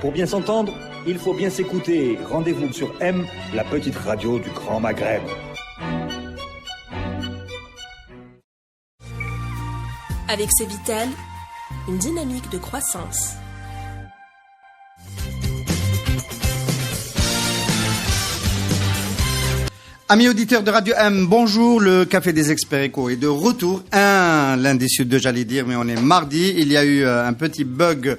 Pour bien s'entendre, il faut bien s'écouter. Rendez-vous sur M, la petite radio du Grand Maghreb. Avec Cevital, une dynamique de croissance. Amis auditeurs de Radio M, bonjour, le Café des Experts Éco est de retour. Un lundi sur deux, j'allais dire, mais on est mardi. Il y a eu un petit bug,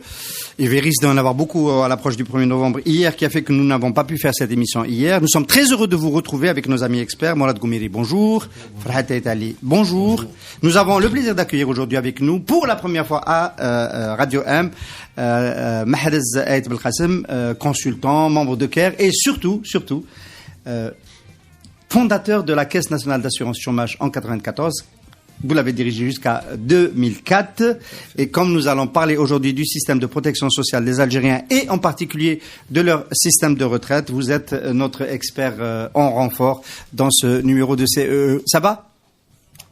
il risque d'en avoir beaucoup à l'approche du 1er novembre hier, qui a fait que nous n'avons pas pu faire cette émission hier. Nous sommes très heureux de vous retrouver avec nos amis experts. Mourad Goumiri, bonjour. Farhat Etali, bonjour. Nous avons le plaisir d'accueillir aujourd'hui avec nous, pour la première fois à Radio M, Mahrez Aït Belkacem, consultant, membre de CARE et surtout, fondateur de la Caisse nationale d'assurance chômage en 1994. Vous l'avez dirigé jusqu'à 2004. Et comme nous allons parler aujourd'hui du système de protection sociale des Algériens et en particulier de leur système de retraite, vous êtes notre expert en renfort dans ce numéro de CEE. Ça va ?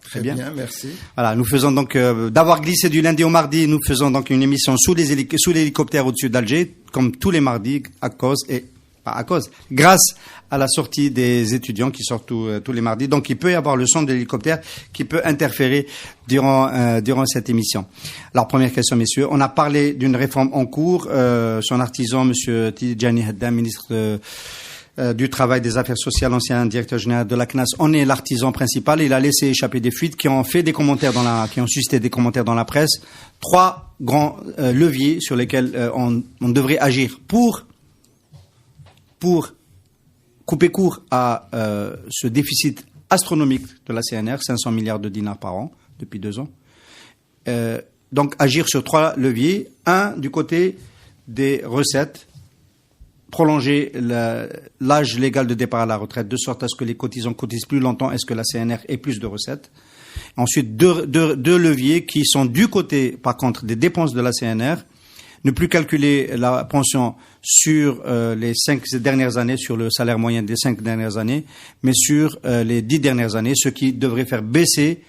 Très bien, merci. Voilà, nous faisons donc, d'avoir glissé du lundi au mardi, nous faisons donc une émission sous l'hélicoptère au-dessus d'Alger, comme tous les mardis, grâce à la sortie des étudiants qui sortent tous les mardis. Donc, il peut y avoir le son de l'hélicoptère qui peut interférer durant cette émission. Alors, première question, messieurs. On a parlé d'une réforme en cours. Son artisan, monsieur Tidjani Haddam, ministre du Travail, des Affaires sociales, ancien directeur général de la CNAS, en est l'artisan principal. Il a laissé échapper des fuites qui ont fait des commentaires qui ont suscité des commentaires dans la presse. 3 grands leviers sur lesquels on devrait agir pour couper court à ce déficit astronomique de la CNR, 500 milliards de dinars par an depuis 2 ans. Donc agir sur 3 leviers. Un, du côté des recettes, prolonger l'âge légal de départ à la retraite de sorte à ce que les cotisants cotisent plus longtemps et ce que la CNR ait plus de recettes. Ensuite, deux leviers qui sont du côté, par contre, des dépenses de la CNR. Ne plus calculer la pension sur les 5 dernières années, sur le salaire moyen des 5 dernières années, mais sur les 10 dernières années, ce qui devrait faire baisser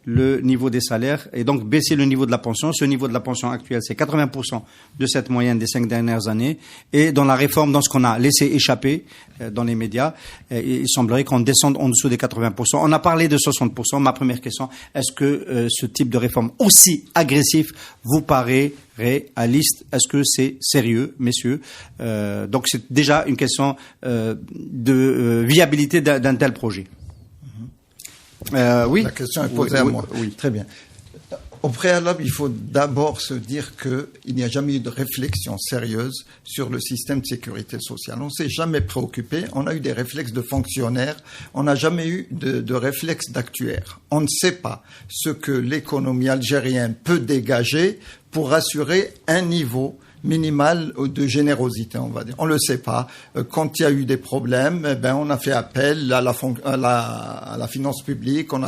le niveau des salaires et donc baisser le niveau de la pension. Ce niveau de la pension actuelle, c'est 80% de cette moyenne des 5 dernières années. Et dans la réforme, dans ce qu'on a laissé échapper dans les médias, il semblerait qu'on descende en dessous des 80%. On a parlé de 60%. Ma première question, est-ce que ce type de réforme aussi agressif vous paraît réaliste? Est-ce que c'est sérieux, messieurs? Donc c'est déjà une question de viabilité d'un tel projet. Oui. La question est posée à moi. Oui. Très bien. Au préalable, il faut d'abord se dire qu'il n'y a jamais eu de réflexion sérieuse sur le système de sécurité sociale. On ne s'est jamais préoccupé. On a eu des réflexes de fonctionnaires. On n'a jamais eu de réflexes d'actuaires. On ne sait pas ce que l'économie algérienne peut dégager pour assurer un niveau minimal de générosité, on va dire. On le sait pas. Quand il y a eu des problèmes, on a fait appel à la finance publique, on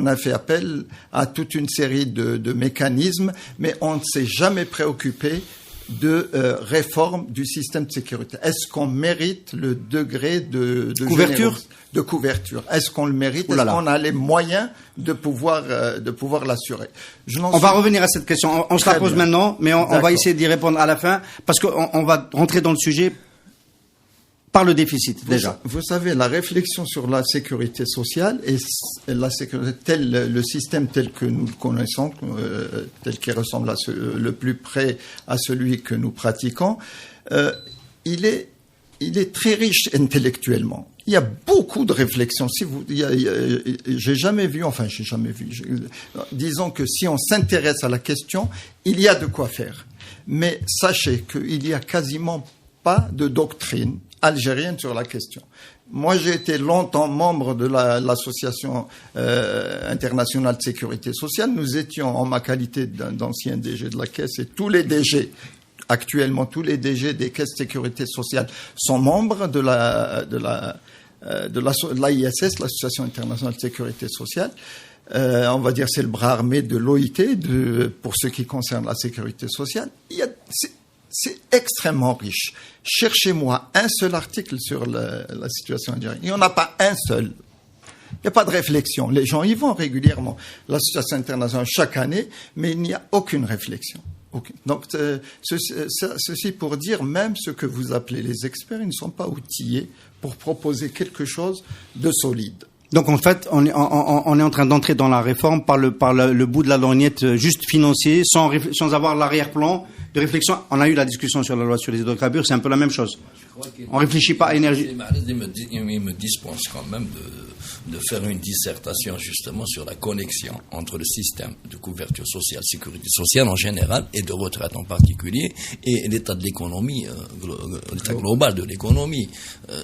a fait appel à toute une série de mécanismes, mais on ne s'est jamais préoccupé de réforme du système de sécurité. Est-ce qu'on mérite le degré de couverture? Est-ce qu'on le mérite? Est-ce qu'on a les moyens de pouvoir l'assurer? On va revenir à cette question. On se la pose maintenant, mais on va essayer d'y répondre à la fin, parce qu'on va rentrer dans le sujet par le déficit, déjà. Vous savez, la réflexion sur la sécurité sociale et la sécurité, le système tel que nous le connaissons, tel qu'il ressemble le plus près à celui que nous pratiquons, il est très riche intellectuellement. Il y a beaucoup de réflexions. J'ai jamais vu. Disons que si on s'intéresse à la question, il y a de quoi faire. Mais sachez qu'il y a quasiment pas de doctrine algérienne sur la question. Moi, j'ai été longtemps membre de l'association internationale de sécurité sociale. Nous étions, en ma qualité d'ancien DG de la Caisse, et tous les DG, actuellement tous les DG des caisses de sécurité sociale sont membres de l'AISS, l'Association internationale de sécurité sociale. On va dire c'est le bras armé de l'OIT pour ce qui concerne la sécurité sociale. C'est extrêmement riche. Cherchez-moi un seul article sur la situation algérienne. Il n'y en a pas un seul. Il n'y a pas de réflexion. Les gens y vont régulièrement. La situation internationale chaque année, mais il n'y a aucune réflexion. Okay. Donc, ceci pour dire, même ce que vous appelez les experts, ils ne sont pas outillés pour proposer quelque chose de solide. Donc en fait, on est en train d'entrer dans la réforme par le bout de la lorgnette juste financier, sans avoir l'arrière-plan de réflexion. On a eu la discussion sur la loi sur les hydrocarbures, c'est un peu la même chose. On réfléchit pas à énergie. Ils me dispensent quand même de faire une dissertation justement sur la connexion entre le système de couverture sociale, sécurité sociale en général et de retraite en particulier et l'état de l'économie, l'état global de l'économie.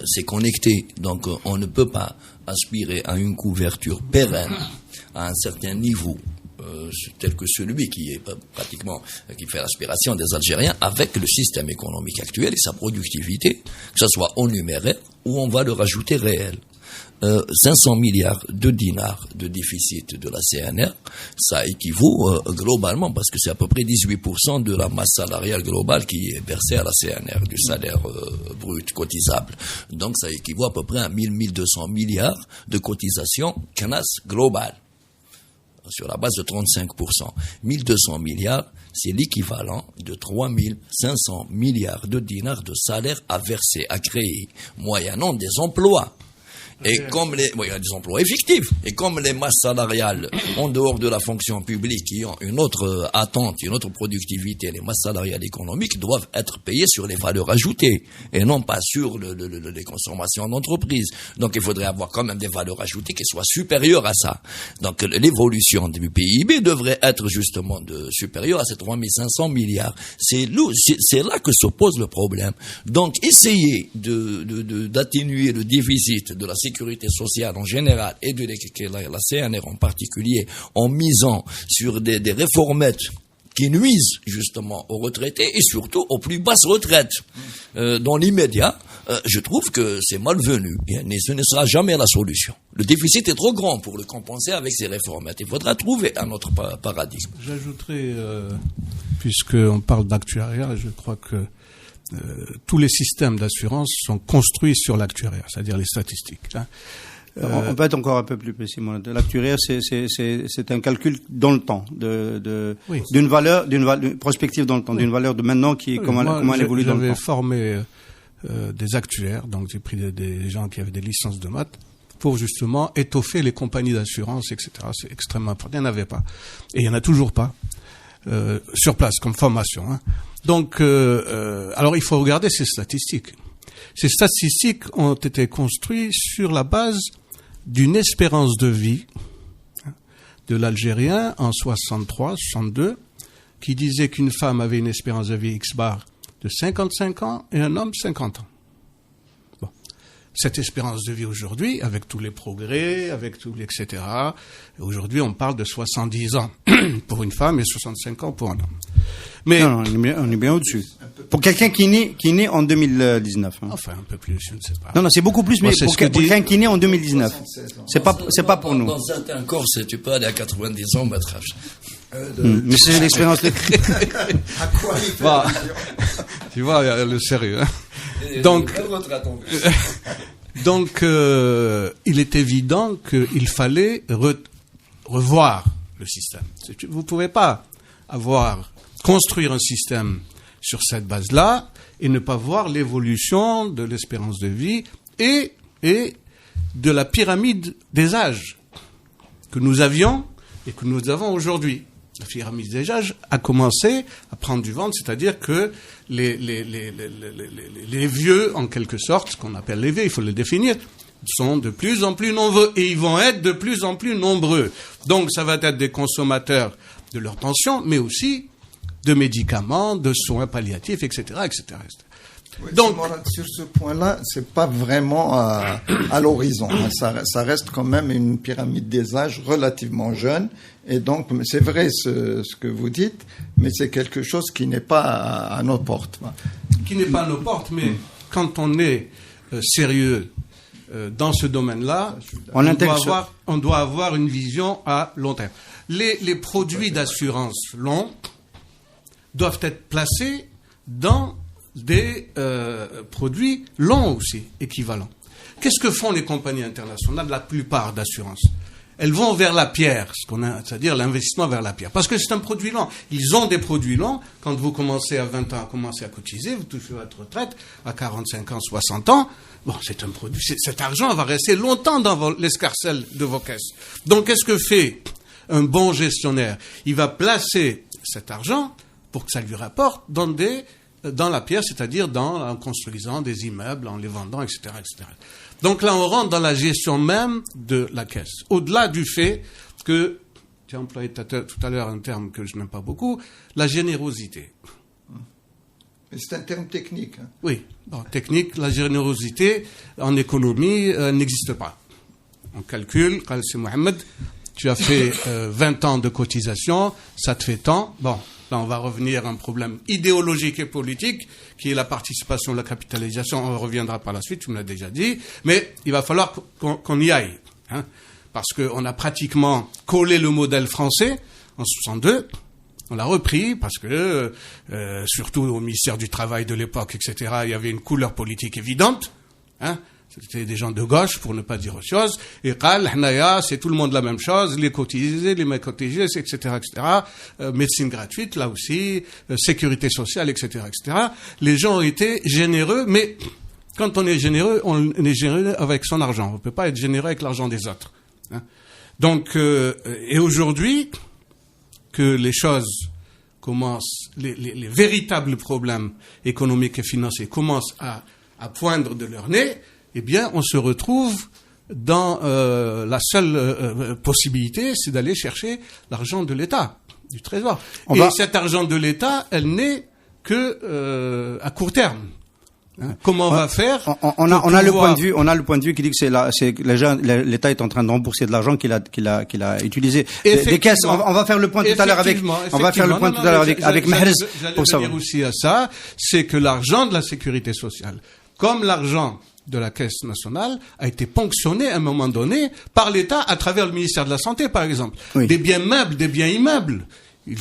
C'est connecté, donc on ne peut pas aspirer à une couverture pérenne à un certain niveau tel que celui qui fait l'aspiration des Algériens avec le système économique actuel et sa productivité, que ce soit en numéraire ou en valeur ajoutée réelle. 500 milliards de dinars de déficit de la CNR, ça équivaut globalement, parce que c'est à peu près 18% de la masse salariale globale qui est versée à la CNR, du salaire brut cotisable. Donc ça équivaut à peu près à 1200 milliards de cotisations CNAS globales, sur la base de 35%. 1200 milliards, c'est l'équivalent de 3500 milliards de dinars de salaire à verser, à créer, moyennant des emplois. Et comme des emplois effectifs, et comme les masses salariales en dehors de la fonction publique qui ont une autre attente, une autre productivité, les masses salariales économiques doivent être payées sur les valeurs ajoutées et non pas sur les consommations d'entreprise. Donc il faudrait avoir quand même des valeurs ajoutées qui soient supérieures à ça. Donc l'évolution du PIB devrait être justement supérieure à ces 3500 milliards. C'est là que se pose le problème. Donc essayer d'atténuer le déficit de la sécurité sociale en général et de la CNR en particulier en misant sur des réformettes qui nuisent justement aux retraités et surtout aux plus basses retraites dans l'immédiat, je trouve que c'est malvenu et ce ne sera jamais la solution. Le déficit est trop grand pour le compenser avec ces réformettes. Il faudra trouver un autre paradigme. J'ajouterai, puisqu'on parle d'actuariat, je crois que tous les systèmes d'assurance sont construits sur l'actuariat, c'est-à-dire les statistiques. On peut être encore un peu plus précis. L'actuariat, c'est un calcul dans le temps, d'une valeur prospective dans le temps, d'une valeur de maintenant comment elle évolue dans le temps. J'avais formé des actuaires, donc j'ai pris des gens qui avaient des licences de maths pour justement étoffer les compagnies d'assurance, etc. C'est extrêmement important. Il n'y en avait pas, et il n'y en a toujours pas sur place comme formation. Donc, alors il faut regarder ces statistiques. Ces statistiques ont été construites sur la base d'une espérance de vie de l'Algérien en 63, 62, qui disait qu'une femme avait une espérance de vie X bar de 55 ans et un homme 50 ans. Bon. Cette espérance de vie aujourd'hui, avec tous les progrès, avec tous les etc., aujourd'hui on parle de 70 ans pour une femme et 65 ans pour un homme. Mais non, on est bien au-dessus. Pour quelqu'un qui est né en 2019. Enfin, un peu plus, je ne sais pas. Non, c'est beaucoup plus, mais pour quelqu'un qui est né en 2019. C'est pas pour nous. Dans certains corps, tu peux aller à 90 ans, mettre mais c'est l'expérience. À quoi il fait tu vois, le sérieux. Donc, il est évident qu'il fallait revoir le système. Vous ne pouvez pas construire un système sur cette base-là et ne pas voir l'évolution de l'espérance de vie et de la pyramide des âges que nous avions et que nous avons aujourd'hui. La pyramide des âges a commencé à prendre du ventre, c'est-à-dire que les vieux, en quelque sorte, ce qu'on appelle les vieux, il faut le définir, sont de plus en plus nombreux et ils vont être de plus en plus nombreux. Donc ça va être des consommateurs de leur pension, mais aussi de médicaments, de soins palliatifs, etc., etc. Oui, donc, sur ce point-là, c'est pas vraiment à l'horizon. Ça reste quand même une pyramide des âges relativement jeune. Et donc, c'est vrai ce que vous dites, mais c'est quelque chose qui n'est pas à nos portes. Qui n'est pas à nos portes, mais quand on est sérieux dans ce domaine-là, on doit avoir une vision à long terme. Les produits d'assurance longs doivent être placés dans des produits longs aussi, équivalents. Qu'est-ce que font les compagnies internationales, la plupart d'assurances? elles vont vers la pierre, c'est-à-dire l'investissement vers la pierre. Parce que c'est un produit lent. Ils ont des produits lents. Quand vous commencez à 20 ans, commencez à cotiser, vous touchez votre retraite à 45 ans, 60 ans. Bon, c'est un produit. Cet argent va rester longtemps dans l'escarcelle de vos caisses. Donc, qu'est-ce que fait un bon gestionnaire? Il va placer cet argent pour que ça lui rapporte dans la pierre, c'est-à-dire en construisant des immeubles, en les vendant, etc., etc. Donc là, on rentre dans la gestion même de la caisse. Au-delà du fait que, tu as employé tout à l'heure un terme que je n'aime pas beaucoup, la générosité. Mais c'est un terme technique. Hein. Oui, bon, technique, la générosité en économie n'existe pas. On calcule, quand c'est Mohamed, tu as fait 20 ans de cotisation, ça te fait tant. Bon, là on va revenir à un problème idéologique et politique, qui est la participation, la capitalisation, on reviendra par la suite, tu me l'as déjà dit, mais il va falloir qu'on y aille, hein, parce qu'on a pratiquement collé le modèle français en 62, on l'a repris parce que, surtout au ministère du Travail de l'époque, etc., il y avait une couleur politique évidente, hein. C'était des gens de gauche, pour ne pas dire autre chose. Et c'est tout le monde la même chose, les cotisés, les mal cotisés, etc., etc. Médecine gratuite, là aussi, sécurité sociale, etc., etc. Les gens ont été généreux, mais quand on est généreux avec son argent. On ne peut pas être généreux avec l'argent des autres. Hein. Donc, et aujourd'hui, que les choses commencent, les véritables problèmes économiques et financiers commencent à poindre de leur nez, eh bien, on se retrouve dans la seule possibilité, c'est d'aller chercher l'argent de l'État, du Trésor. Cet argent de l'État, elle n'est que à court terme. Hein, comment on va faire? On a le point de vue qui dit que l'État est en train de rembourser de l'argent qu'il a utilisé. Des caisses. On va faire le point tout à l'heure avec Mahrez. J'allais venir aussi à ça, c'est que l'argent de la sécurité sociale, comme l'argent de la Caisse nationale, a été ponctionné à un moment donné par l'État à travers le ministère de la Santé, par exemple. Oui. Des biens meubles, des biens immeubles. Il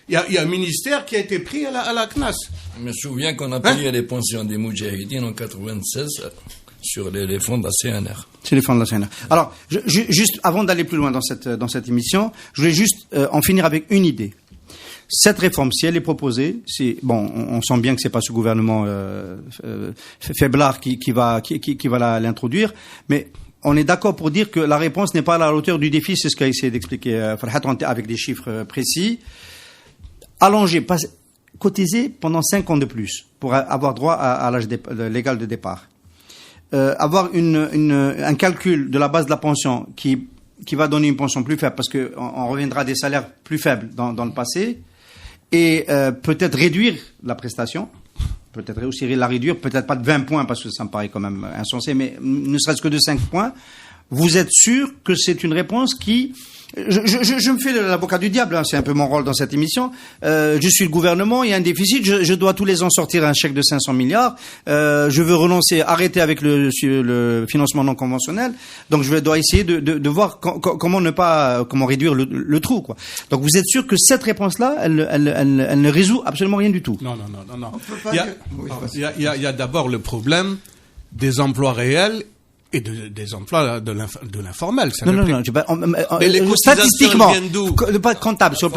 y a un ministère qui a été pris à la CNAS. Je me souviens qu'on a payé les pensions des Moudjahidines en 96 sur les fonds de la CNR. Sur les fonds de la CNR. Alors, juste avant d'aller plus loin dans cette émission, je voulais juste en finir avec une idée. Cette réforme, si elle est proposée, on sent bien que c'est pas ce gouvernement faiblard qui va l'introduire, mais on est d'accord pour dire que la réponse n'est pas à la hauteur du défi, c'est ce qu'a essayé d'expliquer Farhat avec des chiffres précis. Allonger, cotiser pendant 5 ans de plus pour avoir droit à l'âge légal de départ. Avoir un calcul de la base de la pension qui va donner une pension plus faible parce que on reviendra à des salaires plus faibles dans le passé. Et peut-être réduire la prestation, peut-être aussi la réduire, peut-être pas de 20 points parce que ça me paraît quand même insensé, mais ne serait-ce que de 5 points. Vous êtes sûr que c'est une réponse qui... Je me fais l'avocat du diable, hein, c'est un peu mon rôle dans cette émission. Je suis le gouvernement, il y a un déficit, je dois tous les ans sortir un chèque de 500 milliards. Je veux arrêter avec le financement non conventionnel. Donc je dois essayer de voir comment réduire le trou, quoi. Donc vous êtes sûr que cette réponse-là, elle ne résout absolument rien du tout? Non. Il y a d'abord le problème des emplois réels et des emplois de l'informel. Non, statistiquement, pas comptable, sur le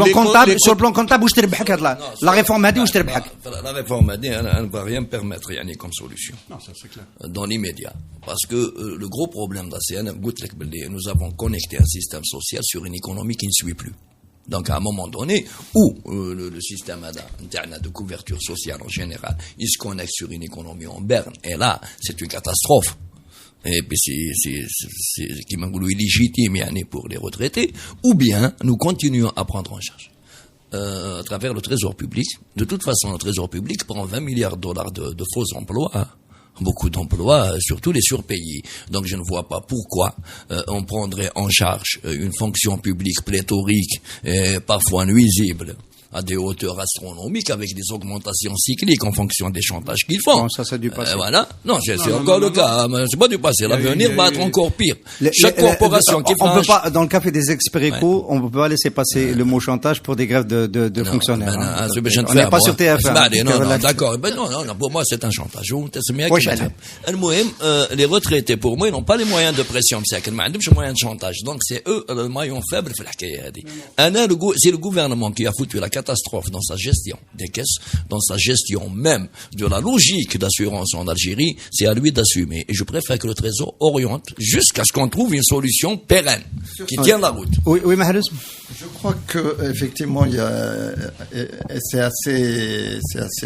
plan comptable, où je te la réforme a dit où je te La réforme a dit, elle ne va rien permettre, Yannick, comme solution. Non, ça c'est clair. Dans l'immédiat. Parce que le gros problème de la CNR, nous avons connecté un système social sur une économie qui ne suit plus. Donc, à un moment donné, où le système de couverture sociale en général, il se connecte sur une économie en berne, et là, c'est une catastrophe. Et puis c'est qui m'a voulu illégitime pour les retraités, ou bien nous continuons à prendre en charge à travers le trésor public. De toute façon, le trésor public prend 20 milliards de dollars de faux emplois, hein. Beaucoup d'emplois, surtout les surpayés. Donc je ne vois pas pourquoi on prendrait en charge une fonction publique pléthorique et parfois nuisible à des hauteurs astronomiques avec des augmentations cycliques en fonction des chantages qu'ils font. Bon, ça, c'est du passé. Voilà. Non, c'est encore le cas. Mais c'est pas du passé. L'avenir va être encore pire. Chaque corporation qui on peut pas, dans le cas des ex-préco, on peut pas laisser passer le mot chantage pour des grèves de fonctionnaires. On n'est pas sur TF1. Non, d'accord. Non, pour moi, c'est un chantage. Les retraités, pour moi, ils n'ont pas les moyens de pression. Ils n'ont pas les moyens de chantage. Donc, c'est eux le maillon faible. C'est le gouvernement qui a foutu la catastrophe dans sa gestion des caisses, dans sa gestion même de la logique d'assurance en Algérie. C'est à lui d'assumer. Et je préfère que le Trésor oriente jusqu'à ce qu'on trouve une solution pérenne qui tient la route. Oui, Mahrez. Je crois que effectivement, c'est assez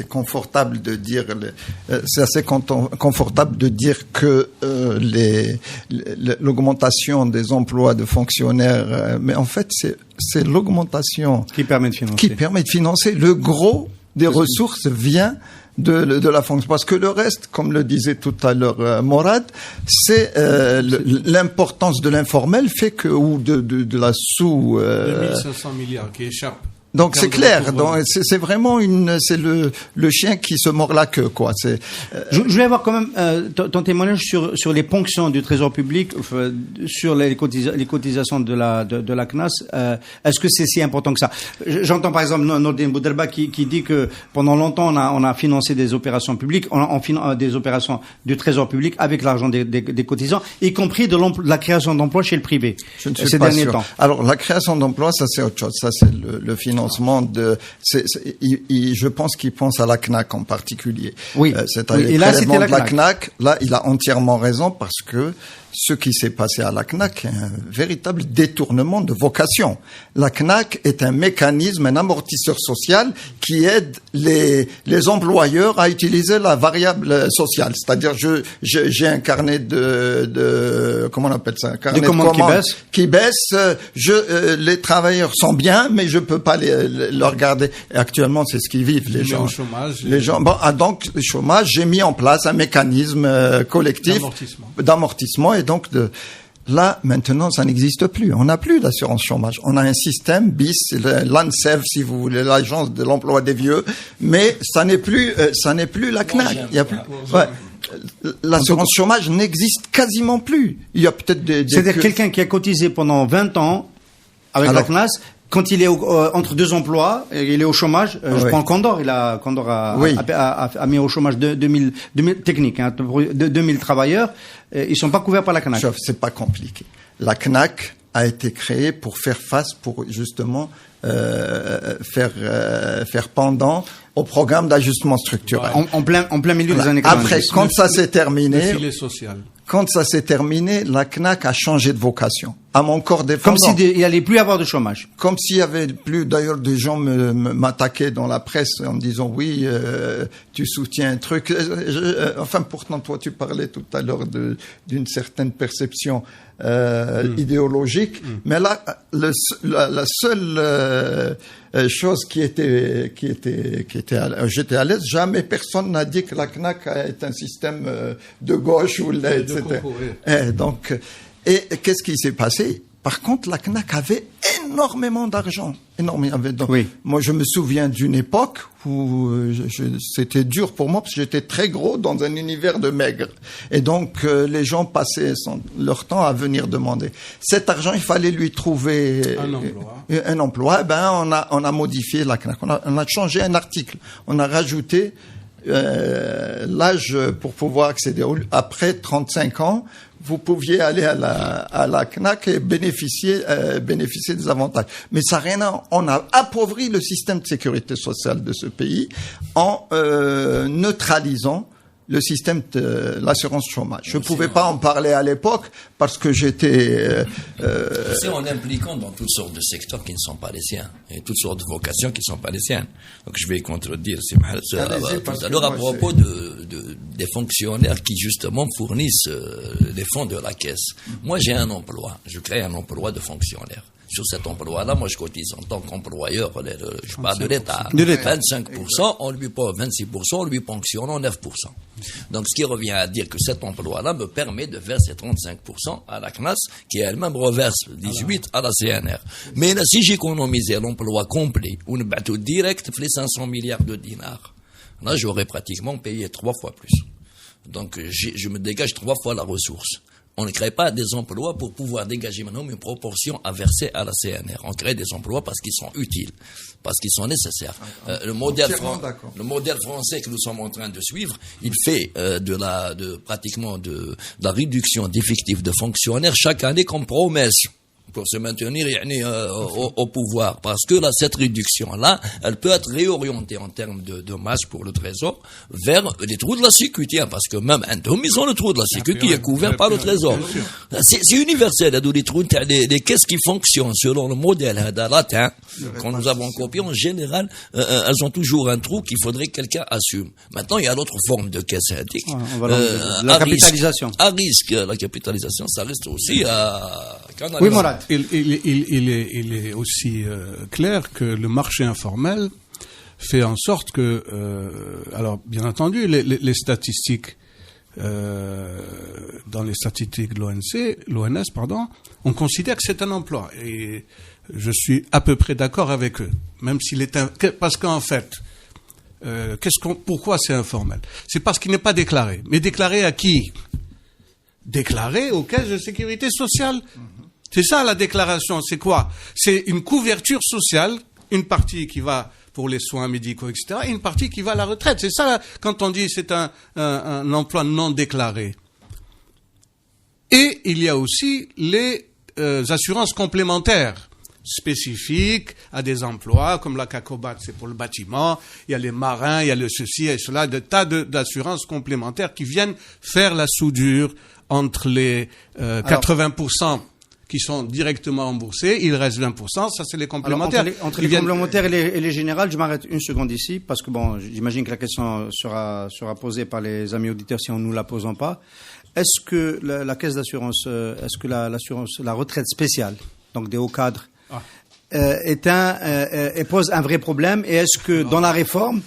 confortable de dire, que l'augmentation des emplois de fonctionnaires, mais en fait, c'est l'augmentation qui permet de financer. Le gros des ressources vient de la fonction, parce que le reste, comme le disait tout à l'heure Morad, c'est l'importance de l'informel fait que, ou de la 2500 milliards qui échappent. Donc c'est clair, donc c'est vraiment c'est le chien qui se mord la queue, quoi. Je voulais avoir quand même ton témoignage sur les ponctions du Trésor public, sur les cotisations de la CNAS. Est-ce que c'est si important que ça? J'entends par exemple Nordine Boudelba qui dit que pendant longtemps on a financé des opérations publiques, des opérations du Trésor public avec l'argent des cotisants, y compris de la création d'emplois chez le privé. Je ne suis pas sûr. Alors la création d'emplois, ça c'est autre chose. Ça c'est le financement je pense qu'il pense à la CNAC en particulier. Oui. C'est-à-dire et là, c'était la CNAC. Là, il a entièrement raison parce que ce qui s'est passé à la CNAC est un véritable détournement de vocation. La CNAC est un mécanisme, un amortisseur social qui aide les employeurs à utiliser la variable sociale. C'est-à-dire, j'ai un carnet comment on appelle ça? Un carnet de commandes qui baisse. Les travailleurs sont bien, mais je peux pas le regarder. Et actuellement, c'est ce qu'ils vivent, les gens. Au chômage. Les gens, donc, le chômage, j'ai mis en place un mécanisme collectif d'amortissement. Et donc, là, maintenant, ça n'existe plus. On n'a plus d'assurance chômage. On a un système bis, l'ANSEF, si vous voulez, l'agence de l'emploi des vieux, mais ça n'est plus la CNAC. Il y a plus, l'assurance chômage n'existe quasiment plus. Il y a peut-être c'est-à-dire quelqu'un qui a cotisé pendant 20 ans avec la CNAS, quand il est entre deux emplois, il est au chômage. Je prends Condor. Condor a mis au chômage 2000 techniques, 2000 travailleurs. Ils sont pas couverts par la CNAC. C'est pas compliqué. La CNAC a été créée pour faire face, pour justement faire pendant au programme d'ajustement structurel. En plein milieu des années 90. Après, quand ça s'est terminé. Le filet social. Quand ça s'est terminé, la CNAC a changé de vocation. À mon corps défendant. Comme s'il n'y allait plus avoir de chômage. Comme s'il y avait plus, d'ailleurs, des gens m'attaquaient dans la presse en me disant, oui, tu soutiens un truc. Enfin, pourtant, toi, tu parlais tout à l'heure d'une certaine perception idéologique. Mais là, la seule chose j'étais à l'aise. Jamais personne n'a dit que la CNAC est un système de gauche ou etc. Et qu'est-ce qui s'est passé? Par contre, la CNAC avait énormément d'argent. Moi, je me souviens d'une époque où c'était dur pour moi parce que j'étais très gros dans un univers de maigres. Et donc, les gens passaient leur temps à venir demander. Cet argent, il fallait lui trouver un emploi. On a modifié la CNAC. On a changé un article. On a rajouté l'âge pour pouvoir accéder. Après 35 ans, vous pouviez aller à la CNAC et bénéficier des avantages. Mais ça on a appauvri le système de sécurité sociale de ce pays en neutralisant le système de l'assurance chômage. Je pouvais pas en parler à l'époque parce que j'étais... C'est en impliquant dans toutes sortes de secteurs qui ne sont pas les siens et toutes sortes de vocations qui ne sont pas les siennes. Donc je vais contredire tout à l'heure à propos des fonctionnaires qui justement fournissent les fonds de la caisse. Moi j'ai un emploi, je crée un emploi de fonctionnaire. sur cet emploi-là, moi je cotise en tant qu'employeur, je parle de l'État. De l'État. 25%, on lui paye 26%, on lui ponctionne 9%. Donc ce qui revient à dire que cet emploi-là me permet de verser 35% à la CNAS, qui elle-même reverse 18% à la CNR. Mais là, si j'économisais l'emploi complet, ou ne bateau direct, les 500 milliards de dinars, là j'aurais pratiquement payé 3 fois plus. Donc je me dégage 3 fois la ressource. On ne crée pas des emplois pour pouvoir dégager maintenant une proportion à verser à la CNR. On crée des emplois parce qu'ils sont utiles, parce qu'ils sont nécessaires. Le modèle français que nous sommes en train de suivre, il fait pratiquement de la réduction d'effectifs de fonctionnaires chaque année comme promesse, pour se maintenir au pouvoir. Parce que là, cette réduction-là, elle peut être réorientée en termes de masse pour le Trésor vers les trous de la sécurité. Parce que même ils ont le trou de la sécurité qui est couvert par le Trésor. C'est universel. Les trous, les caisses qui fonctionnent selon le modèle latin, quand nous avons copié, en général, elles ont toujours un trou qu'il faudrait que quelqu'un assume. Maintenant, il y a d'autres formes de caisses indiques. La capitalisation. À risque, la capitalisation, ça reste aussi à canaliser. Oui, Morad. Il est aussi clair que le marché informel fait en sorte que, alors bien entendu, les statistiques dans les statistiques de l'ONS, on considère que c'est un emploi, et je suis à peu près d'accord avec eux, même s'il est parce qu'en fait, pourquoi c'est informel? C'est parce qu'il n'est pas déclaré. Mais déclaré à qui? Déclaré aux caisses de sécurité sociale. C'est ça la déclaration, c'est quoi? C'est une couverture sociale, une partie qui va pour les soins médicaux, etc., et une partie qui va à la retraite. C'est ça, quand on dit c'est un emploi non déclaré. Et il y a aussi les assurances complémentaires spécifiques à des emplois, comme la CACOBAT, c'est pour le bâtiment, il y a les marins, il y a le ceci et cela, des tas d'assurances complémentaires qui viennent faire la soudure entre les 80% qui sont directement remboursés, il reste 20%, ça c'est les complémentaires. Alors, entre les complémentaires et les générales, je m'arrête une seconde ici, parce que bon, j'imagine que la question sera posée par les amis auditeurs si on ne nous la posons pas. Est-ce que la caisse d'assurance, la retraite spéciale, donc des hauts cadres, pose un vrai problème, et est-ce que dans la réforme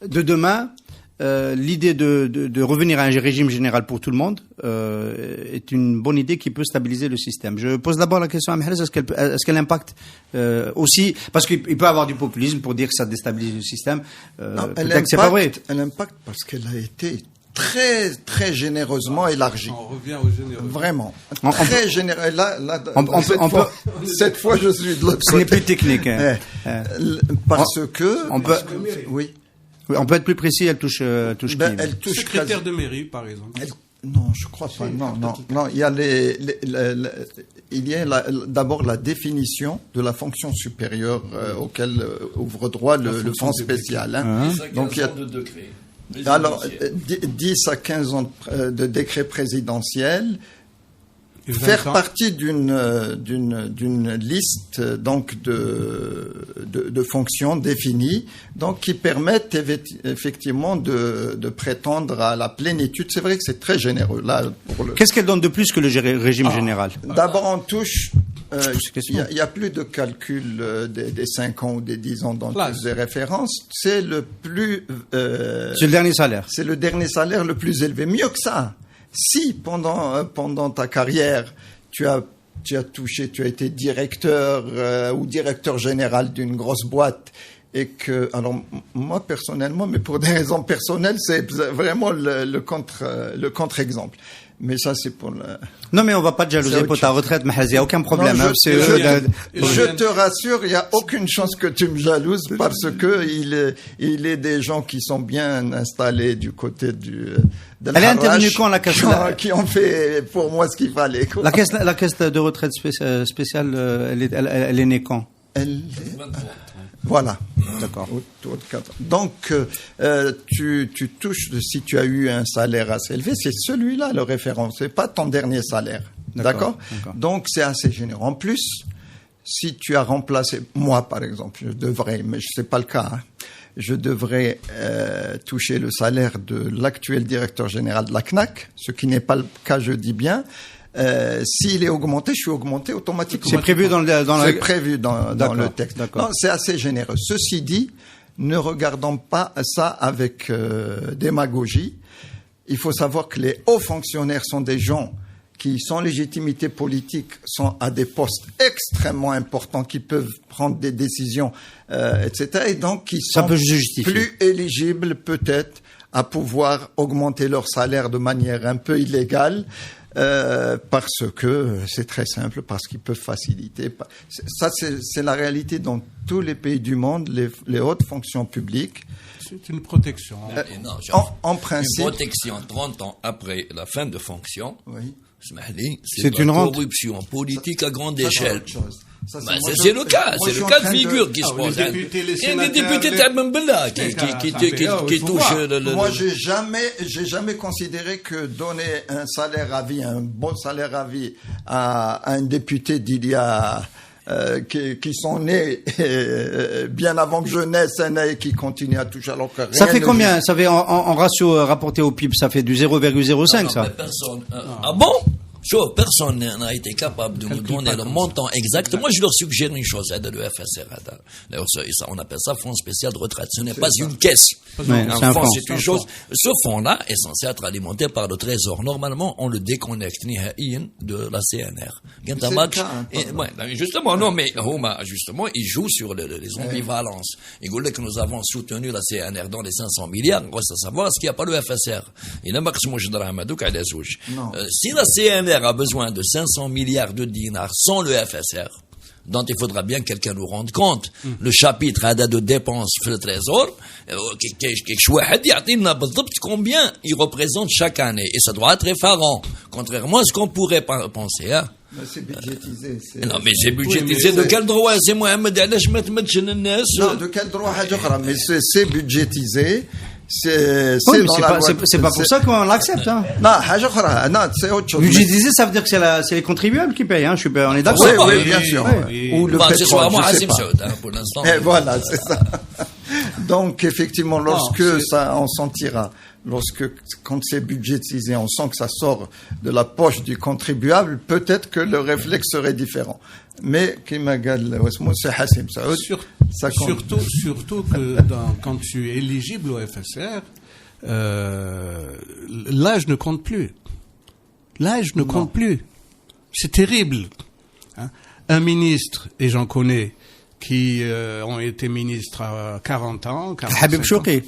de demain, l'idée de revenir à un régime général pour tout le monde est une bonne idée qui peut stabiliser le système. Je pose d'abord la question à Mahrez, est-ce qu'elle impacte aussi, parce qu'il peut y avoir du populisme pour dire que ça déstabilise le système. Peut-être que c'est pas vrai. Elle impacte parce qu'elle a été très très généreusement élargie. On revient au généreux. Vraiment. Très généreux. Cette fois, je suis de l'autre côté. Ce n'est plus technique. Oui. Oui, on peut être plus précis, elle touche qui? Elle touche secrétaire de mairie, par exemple. Non, je crois pas. Non. Il y a d'abord la définition de la fonction supérieure auquel ouvre droit le fonds spécial. Donc il y a 2 décrets. Alors 10 à 15 ans de décret présidentiel. Faire partie d'une liste donc de fonctions définies, donc qui permettent effectivement de prétendre à la plénitude. C'est vrai que c'est très généreux là. Qu'est-ce qu'elle donne de plus que le régime général? D'abord, on touche. Il y a plus de calcul des 5 ans ou des 10 ans dans toutes les références. C'est le plus. C'est le dernier salaire. C'est le dernier salaire le plus élevé. Mieux que ça. Si pendant ta carrière, tu as touché, tu as été directeur ou directeur général d'une grosse boîte, et que, alors moi personnellement, mais pour des raisons personnelles, c'est vraiment le contre-exemple. Mais ça, c'est pour le... Non, mais on va pas te jalouser pour ta retraite, Mahrez, il n'y a aucun problème. Non, je te rassure, il n'y a aucune chance que tu me jalouses, parce que il est des gens qui sont bien installés du côté de Elle est intervenue quand, la caisse? Qui ont fait pour moi ce qu'il fallait, quoi. La caisse de retraite spéciale, elle est née quand? Voilà. D'accord. Donc, tu touches, si tu as eu un salaire assez élevé, c'est celui-là le référent, c'est pas ton dernier salaire. D'accord. Donc, c'est assez généreux. En plus, si tu as remplacé, moi par exemple, je devrais, mais je sais pas le cas, je devrais toucher le salaire de l'actuel directeur général de la CNAC, ce qui n'est pas le cas, je dis bien. s'il est augmenté, je suis augmenté automatiquement. C'est prévu C'est prévu dans le texte. D'accord. Non, c'est assez généreux. Ceci dit, ne regardons pas ça avec démagogie. Il faut savoir que les hauts fonctionnaires sont des gens qui, sans légitimité politique, sont à des postes extrêmement importants, qui peuvent prendre des décisions, etc. Et donc, qui sont plus éligibles peut-être à pouvoir augmenter leur salaire de manière un peu illégale, parce que c'est très simple, parce qu'ils peuvent faciliter. Ça, c'est la réalité dans tous les pays du monde, les hautes fonctions publiques. C'est une protection. En principe. Une protection 30 ans après la fin de fonction. Oui. C'est une corruption politique à grande échelle. C'est le cas de figure qui se pose. Il y a des députés qui touchent Moi, j'ai jamais considéré que donner un salaire à vie, un bon salaire à vie à un député d'il y a qui sont nés bien avant que je naisse et qui continuent à toucher alors que rien. Ça fait combien? Ça fait en ratio rapporté au PIB, ça fait du 0,05 ça. Ah bon? Personne n'a été capable de nous donner le montant exact. Moi, je leur suggère une chose, le FSR. D'ailleurs, on appelle ça fonds spécial de retraite. Ce n'est pas une caisse. Un fonds, c'est une chose. Ce fonds-là est censé être alimenté par le Trésor. Normalement, on le déconnecte de la CNR. Justement, non, mais justement, il joue sur les ambivalences. Il dit que nous avons soutenu la CNR dans les 500 milliards. On reste à savoir ce qu'il n'y a pas le FSR. Si la CNR a besoin de 500 milliards de dinars sans le FSR, dont il faudra bien que quelqu'un nous rende compte. Le chapitre de dépenses sur le trésor, combien il représente chaque année. Et ça doit être effarant. Contrairement à ce qu'on pourrait penser. Hein. C'est budgétisé. Non, mais c'est budgétisé. De quel droit? C'est Mohamed Alash Non, de quel droit? Mais c'est budgétisé. C'est pas pour ça qu'on l'accepte. Hein. Non, c'est autre chose. Budgétisé, ça veut dire que c'est les contribuables qui payent. Hein. On est d'accord. Oui, bien sûr. Ou le pétrole, je sais pas. Pour l'instant. Et voilà, c'est ça. Donc, effectivement, on sentira, quand c'est budgétisé, on sent que ça sort de la poche du contribuable, peut-être que le réflexe serait différent. Mais, c'est Hassim Saoud. Surtout que quand tu es éligible au FSR, l'âge ne compte plus. L'âge ne compte plus. C'est terrible. Hein? Un ministre, et j'en connais, qui ont été ministres à 40 ans. Habib Chouki.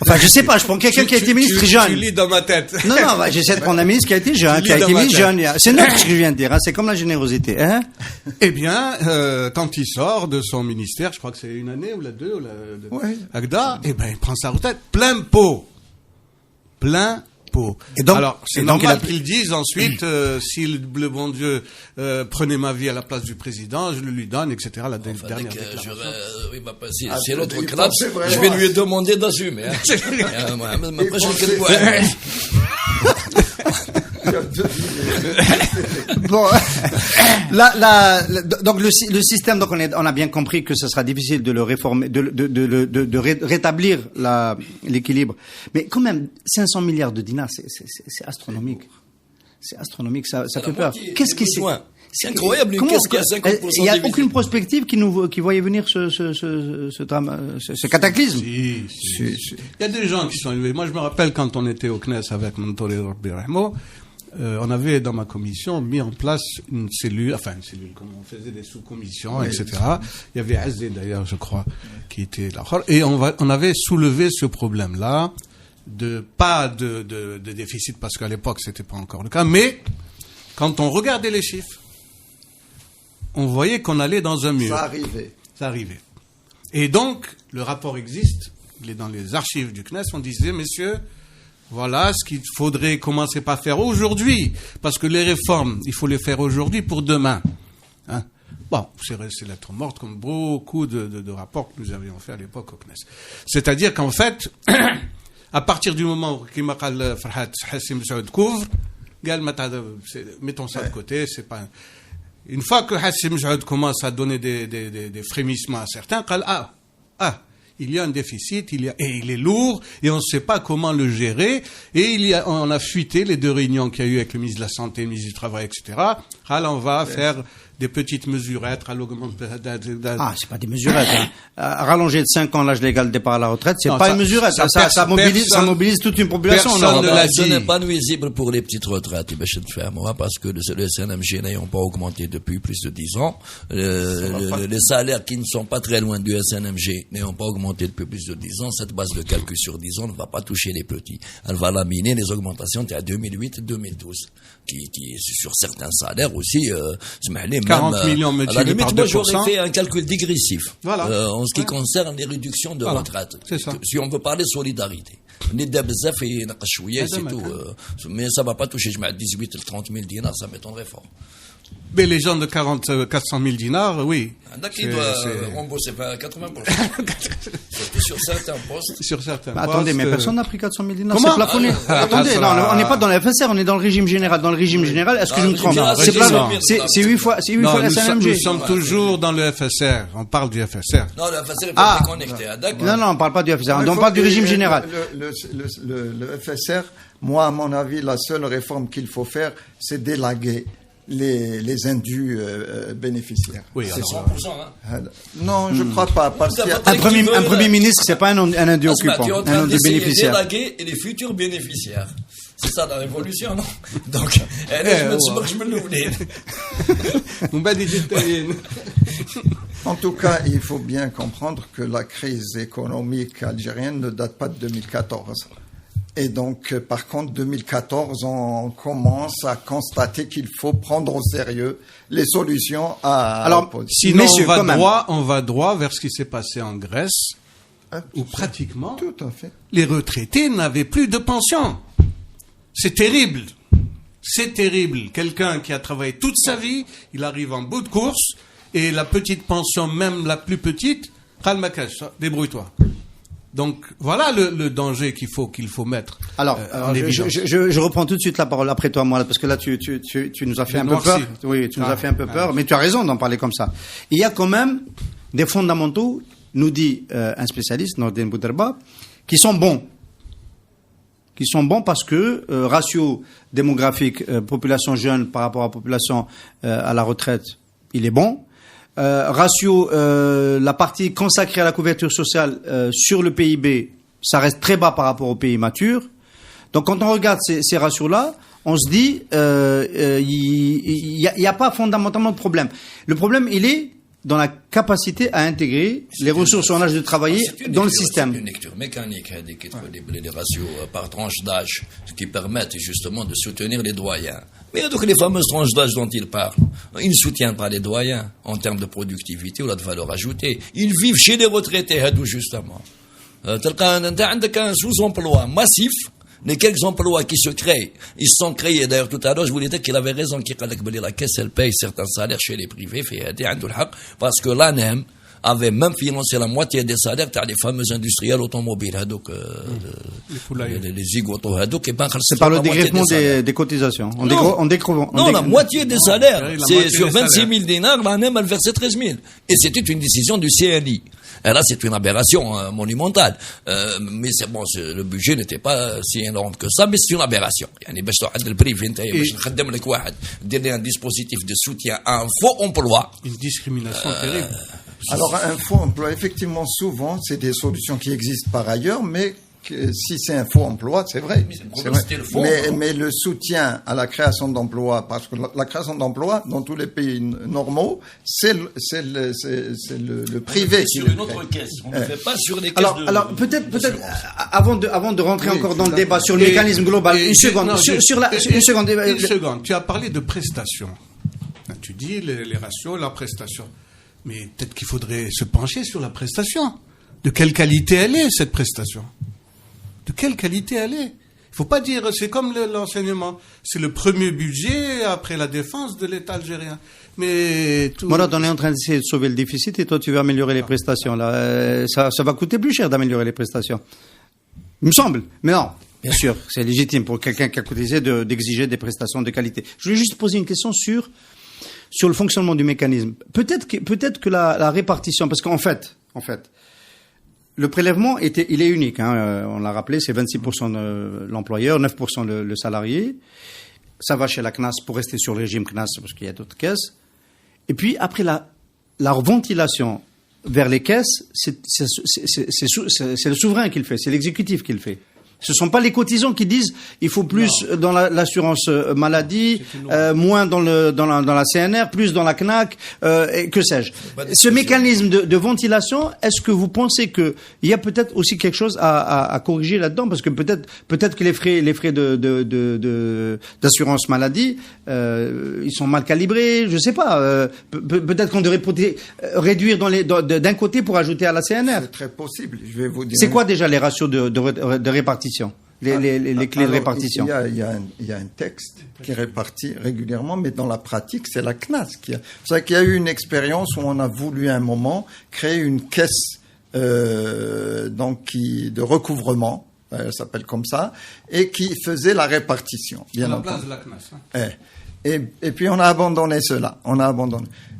Enfin, je sais pas, je prends quelqu'un qui a été ministre jeune. Tu lis dans ma tête. Non, j'essaie de prendre un ministre qui a été jeune, qui a été ministre jeune. C'est neutre ce que je viens de dire, hein, c'est comme la générosité. Hein? Eh bien, quand il sort de son ministère, je crois que c'est une année ou la deux, Agda, eh ben, il prend sa retraite plein pot. Et donc, alors, c'est normal qu'ils disent ensuite, si le bon Dieu prenait ma vie à la place du président, je le lui donne, etc. La dernière c'est l'autre classe, je vais lui demander d'assumer. Bon, donc le système, donc on a bien compris que ce sera difficile de le réformer, de rétablir l'équilibre. Mais quand même, 500 milliards de dinars, c'est astronomique. C'est astronomique, ça fait peur. Qu'est-ce qui c'est incroyable, qu'est-ce qu'il y a 50% il n'y a aucune prospective qui voyait venir ce cataclysme. Si. Il y a des gens qui sont élevés. Moi, je me rappelle quand on était au CNES avec Montori Rabbi Rahmo, on avait dans ma commission mis en place une cellule, comme on faisait des sous-commissions, etc. Il y avait Azé d'ailleurs, je crois, qui était là. Et on avait soulevé ce problème-là, pas de déficit, parce qu'à l'époque, c'était pas encore le cas, mais quand on regardait les chiffres, on voyait qu'on allait dans un mur. Ça arrivait. Et donc, le rapport existe, il est dans les archives du CNES, on disait, messieurs, voilà ce qu'il faudrait commencer par faire aujourd'hui, parce que les réformes, il faut les faire aujourd'hui pour demain. Hein? Bon, c'est resté lettre morte, comme beaucoup de rapports que nous avions fait à l'époque au CNES. C'est-à-dire qu'en fait, à partir du moment où Kimakal Farhat Hassim Saoud couvre, mettons ça de côté, c'est pas... Une fois que Hassim Saoud commence à donner des frémissements à certains, il y a un déficit, et il est lourd, et on ne sait pas comment le gérer, et on a fuité les 2 réunions qu'il y a eu avec le ministre de la Santé, le ministre du Travail, etc. Alors on va faire des petites mesurettes, c'est pas des mesurettes. Rallonger de 5 ans l'âge légal de départ à la retraite, c'est pas une mesurette. Ça mobilise toute une population. Ce n'est pas nuisible pour les petites retraites, parce que le SNMG n'ayant pas augmenté depuis plus de 10 ans, les salaires qui ne sont pas très loin du SNMG n'ayant pas augmenté depuis plus de 10 ans, cette base de calcul sur 10 ans ne va pas toucher les petits. Elle va laminer les augmentations à 2008 et 2012, qui sur certains salaires aussi, 40 millions multipliés par 2%. Moi, j'aurais fait un calcul dégressif. Voilà. En ce qui concerne les réductions de retraite. C'est ça. Si on veut parler solidarité. C'est tout. Mais ça va pas toucher, 18 ou 30 000 dinars, ça m'étonnerait fort. Mais les gens de 400 000 dinars, oui. Qui doit rembourser 80%. Surtout sur certains postes. Sur certains postes. Attendez, mais personne n'a pris 400 000 dinars. Comment? C'est plafonné. Attendez, non, on n'est pas dans le FSR, on est dans le régime général. Dans le régime général, est-ce que je me trompe? C'est 8 fois la SNMG. Nous sommes toujours dans le FSR. On parle du FSR. Non, le FSR est pas déconnecté. Non, on parle pas du FSR. On parle du régime général. Le FSR, moi, à mon avis, la seule réforme qu'il faut faire, c'est d'élaguer les indus bénéficiaires. Oui, c'est 100%. Non, je ne crois pas. Parce qu'il y a un premier ministre, c'est pas un indu occupant, un indu bénéficiaire. D'élaguer les futurs bénéficiaires. C'est ça la révolution, non? Donc, je me l'oublie. En tout cas, il faut bien comprendre que la crise économique algérienne ne date pas de 2014. Et donc, par contre, 2014, on commence à constater qu'il faut prendre au sérieux les solutions à opposer. Sinon, on va droit vers ce qui s'est passé en Grèce, où pratiquement tout à fait. Les retraités n'avaient plus de pension. C'est terrible. C'est terrible. Quelqu'un qui a travaillé toute sa vie, il arrive en bout de course, et la petite pension, même la plus petite, débrouille-toi. Donc voilà le danger qu'il faut mettre. Alors, je reprends tout de suite la parole après toi, moi, parce que là tu nous as fait un peu peur. Oui, tu nous as fait un peu peur, mais tu as raison d'en parler comme ça. Il y a quand même des fondamentaux, nous dit un spécialiste, Nordin Bouderba, qui sont bons. Qui sont bons parce que ratio démographique, population jeune par rapport à population à la retraite, il est bon. Ratio, la partie consacrée à la couverture sociale sur le PIB, ça reste très bas par rapport aux pays matures. Donc quand on regarde ces ratios-là, on se dit, il y a pas fondamentalement de problème. Le problème, il est dans la capacité à intégrer les ressources en âge de travailler dans le système. C'est une lecture mécanique, les ratios par tranche d'âge, ce qui permettent justement de soutenir les doyens. Mais donc les fameuses tranches d'âge dont il parle, ils ne soutiennent pas les doyens en termes de productivité ou de valeur ajoutée. Ils vivent chez les retraités, justement. Un sous-emploi massif. Les quelques emplois qui se créent, ils sont créés. D'ailleurs, tout à l'heure, je voulais dire qu'il avait raison, la caisse, elle paye certains salaires chez les privés, parce que l'ANEM avait même financé la moitié des salaires des fameux industriels automobiles. Les zigotos. C'est par le dégrèvement des cotisations. Non, la moitié des salaires. C'est sur 26 000 dinars, l'ANEM, elle versait 13 000. Et c'était une décision du CNI. Et là, c'est une aberration monumentale. Mais c'est bon, le budget n'était pas si énorme que ça, mais c'est une aberration. Un dispositif de soutien à un faux emploi. Une discrimination terrible. Alors, un faux emploi, effectivement, souvent, c'est des solutions qui existent par ailleurs, mais si c'est un faux emploi, c'est vrai. Mais le soutien à la création d'emplois, parce que la création d'emplois, dans tous les pays normaux, c'est le privé. Sur une autre caisse. On ne fait pas sur des caisses alors peut-être, avant de rentrer encore dans le débat sur le mécanisme global, une seconde. Une seconde. Tu as parlé de prestations. Tu dis les ratios, la prestation. Mais peut-être qu'il faudrait se pencher sur la prestation. De quelle qualité elle est, cette prestation? De quelle qualité elle est? Il faut pas dire, c'est comme l'enseignement. C'est le premier budget après la défense de l'État algérien. Mais Morad, on est en train d'essayer de sauver le déficit et toi tu veux améliorer les prestations. Là, ça va coûter plus cher d'améliorer les prestations. Il me semble. Mais non. Bien sûr, c'est légitime pour quelqu'un qui a cotisé d'exiger des prestations de qualité. Je voulais juste poser une question sur le fonctionnement du mécanisme. Peut-être que la répartition, parce qu'en fait, Le prélèvement il est unique. On l'a rappelé, c'est 26% de l'employeur, 9% le salarié. Ça va chez la CNAS pour rester sur le régime CNAS parce qu'il y a d'autres caisses. Et puis après la ventilation vers les caisses, c'est le souverain qui le fait, c'est l'exécutif qui le fait. Ce sont pas les cotisants qui disent il faut plus dans l'assurance maladie, moins dans la CNR, plus dans la CNAC, et que sais-je. Ce mécanisme de ventilation, est-ce que vous pensez que il y a peut-être aussi quelque chose à corriger là-dedans, parce que peut-être que les frais d'assurance maladie ils sont mal calibrés, je sais pas. Peut-être qu'on devrait réduire d'un côté pour ajouter à la CNR. C'est très possible. Je vais vous dire. C'est quoi déjà les ratios de répartition? Les clés de répartition. Il y a un texte qui répartit régulièrement, mais dans la pratique, c'est la CNAS qui a. C'est vrai qu'il y a eu une expérience où on a voulu à un moment créer une caisse de recouvrement, elle s'appelle comme ça, et qui faisait la répartition. Bien à la entendu. place de la CNAS. Et puis on a abandonné cela.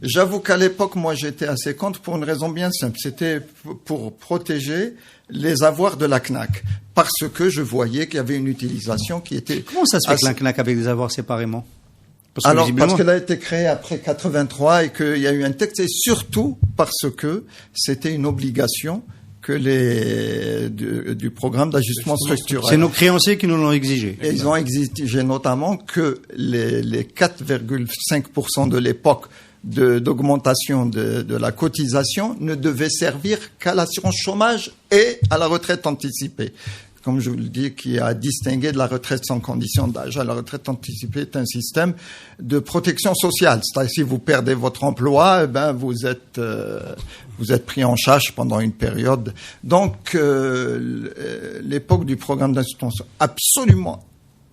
J'avoue qu'à l'époque, moi, j'étais assez contre pour une raison bien simple. C'était pour protéger les avoirs de la CNAC, parce que je voyais qu'il y avait une utilisation qui était. Comment ça se fait que la CNAC avait des avoirs séparément? Parce qu'elle a été créée après 83 et qu'il y a eu un texte, et surtout parce que c'était une obligation que du programme d'ajustement structurel. C'est nos créanciers qui nous l'ont exigé. Et ils ont exigé notamment que les 4,5% de l'époque d'augmentation de la cotisation ne devaient servir qu'à l'assurance chômage et à la retraite anticipée. Comme je vous le dis, qui a distingué de la retraite sans condition d'âge. La retraite anticipée est un système de protection sociale. C'est-à-dire, si vous perdez votre emploi, vous êtes pris en charge pendant une période. Donc, l'époque du programme d'assistance, absolument,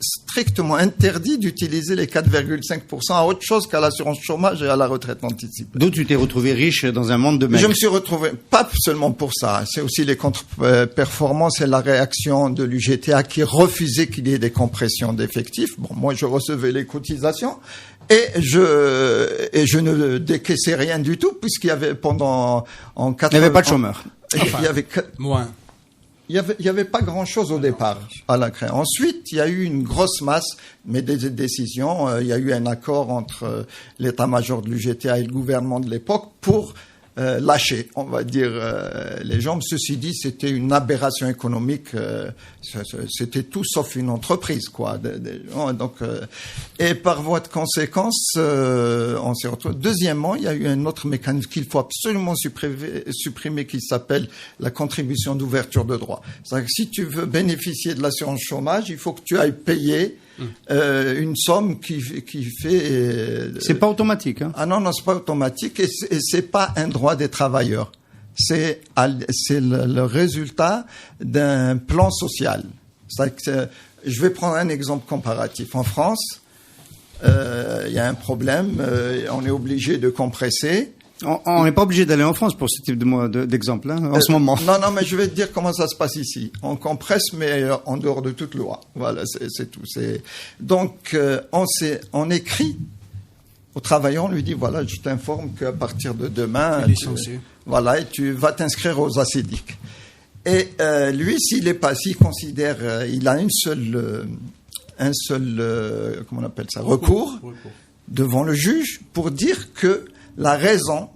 strictement interdit d'utiliser les 4,5% à autre chose qu'à l'assurance chômage et à la retraite anticipée. D'où tu t'es retrouvé riche dans un monde de maigres. Je me suis retrouvé, pas seulement pour ça, c'est aussi les contre-performances et la réaction de l'UGTA qui refusait qu'il y ait des compressions d'effectifs. Bon, moi, je recevais les cotisations et je ne décaissais rien du tout, puisqu'il y avait Il n'y avait pas de chômeurs. Il y avait Moins. Il y avait pas grand-chose au départ à la création. Ensuite, il y a eu une grosse masse, mais des décisions. Il y a eu un accord entre l'état-major de l'UGTA et le gouvernement de l'époque pour lâcher, on va dire, les jambes. Ceci dit, c'était une aberration économique. C'était tout sauf une entreprise, quoi. Donc, et par voie de conséquence, on s'est retrouvé. Deuxièmement, il y a eu un autre mécanisme qu'il faut absolument supprimer, qui s'appelle la contribution d'ouverture de droit. C'est-à-dire que si tu veux bénéficier de l'assurance chômage, il faut que tu ailles payer une somme qui fait. C'est pas automatique, hein. Ah non, c'est pas automatique, et c'est pas un droit des travailleurs. C'est le résultat d'un plan social. C'est-à-dire que je vais prendre un exemple comparatif. En France, il y a un problème, on est obligé de compresser. On n'est pas obligé d'aller en France pour ce type d'exemple, hein, en ce moment. Non, mais je vais te dire comment ça se passe ici. On compresse, mais en dehors de toute loi. Voilà, c'est tout. Donc, on écrit au travailleur, on lui dit, voilà, je t'informe qu'à partir de demain, et tu vas t'inscrire aux ACDIC. Et lui, s'il considère, il a un seul, comment on appelle ça, recours devant le juge pour dire que la raison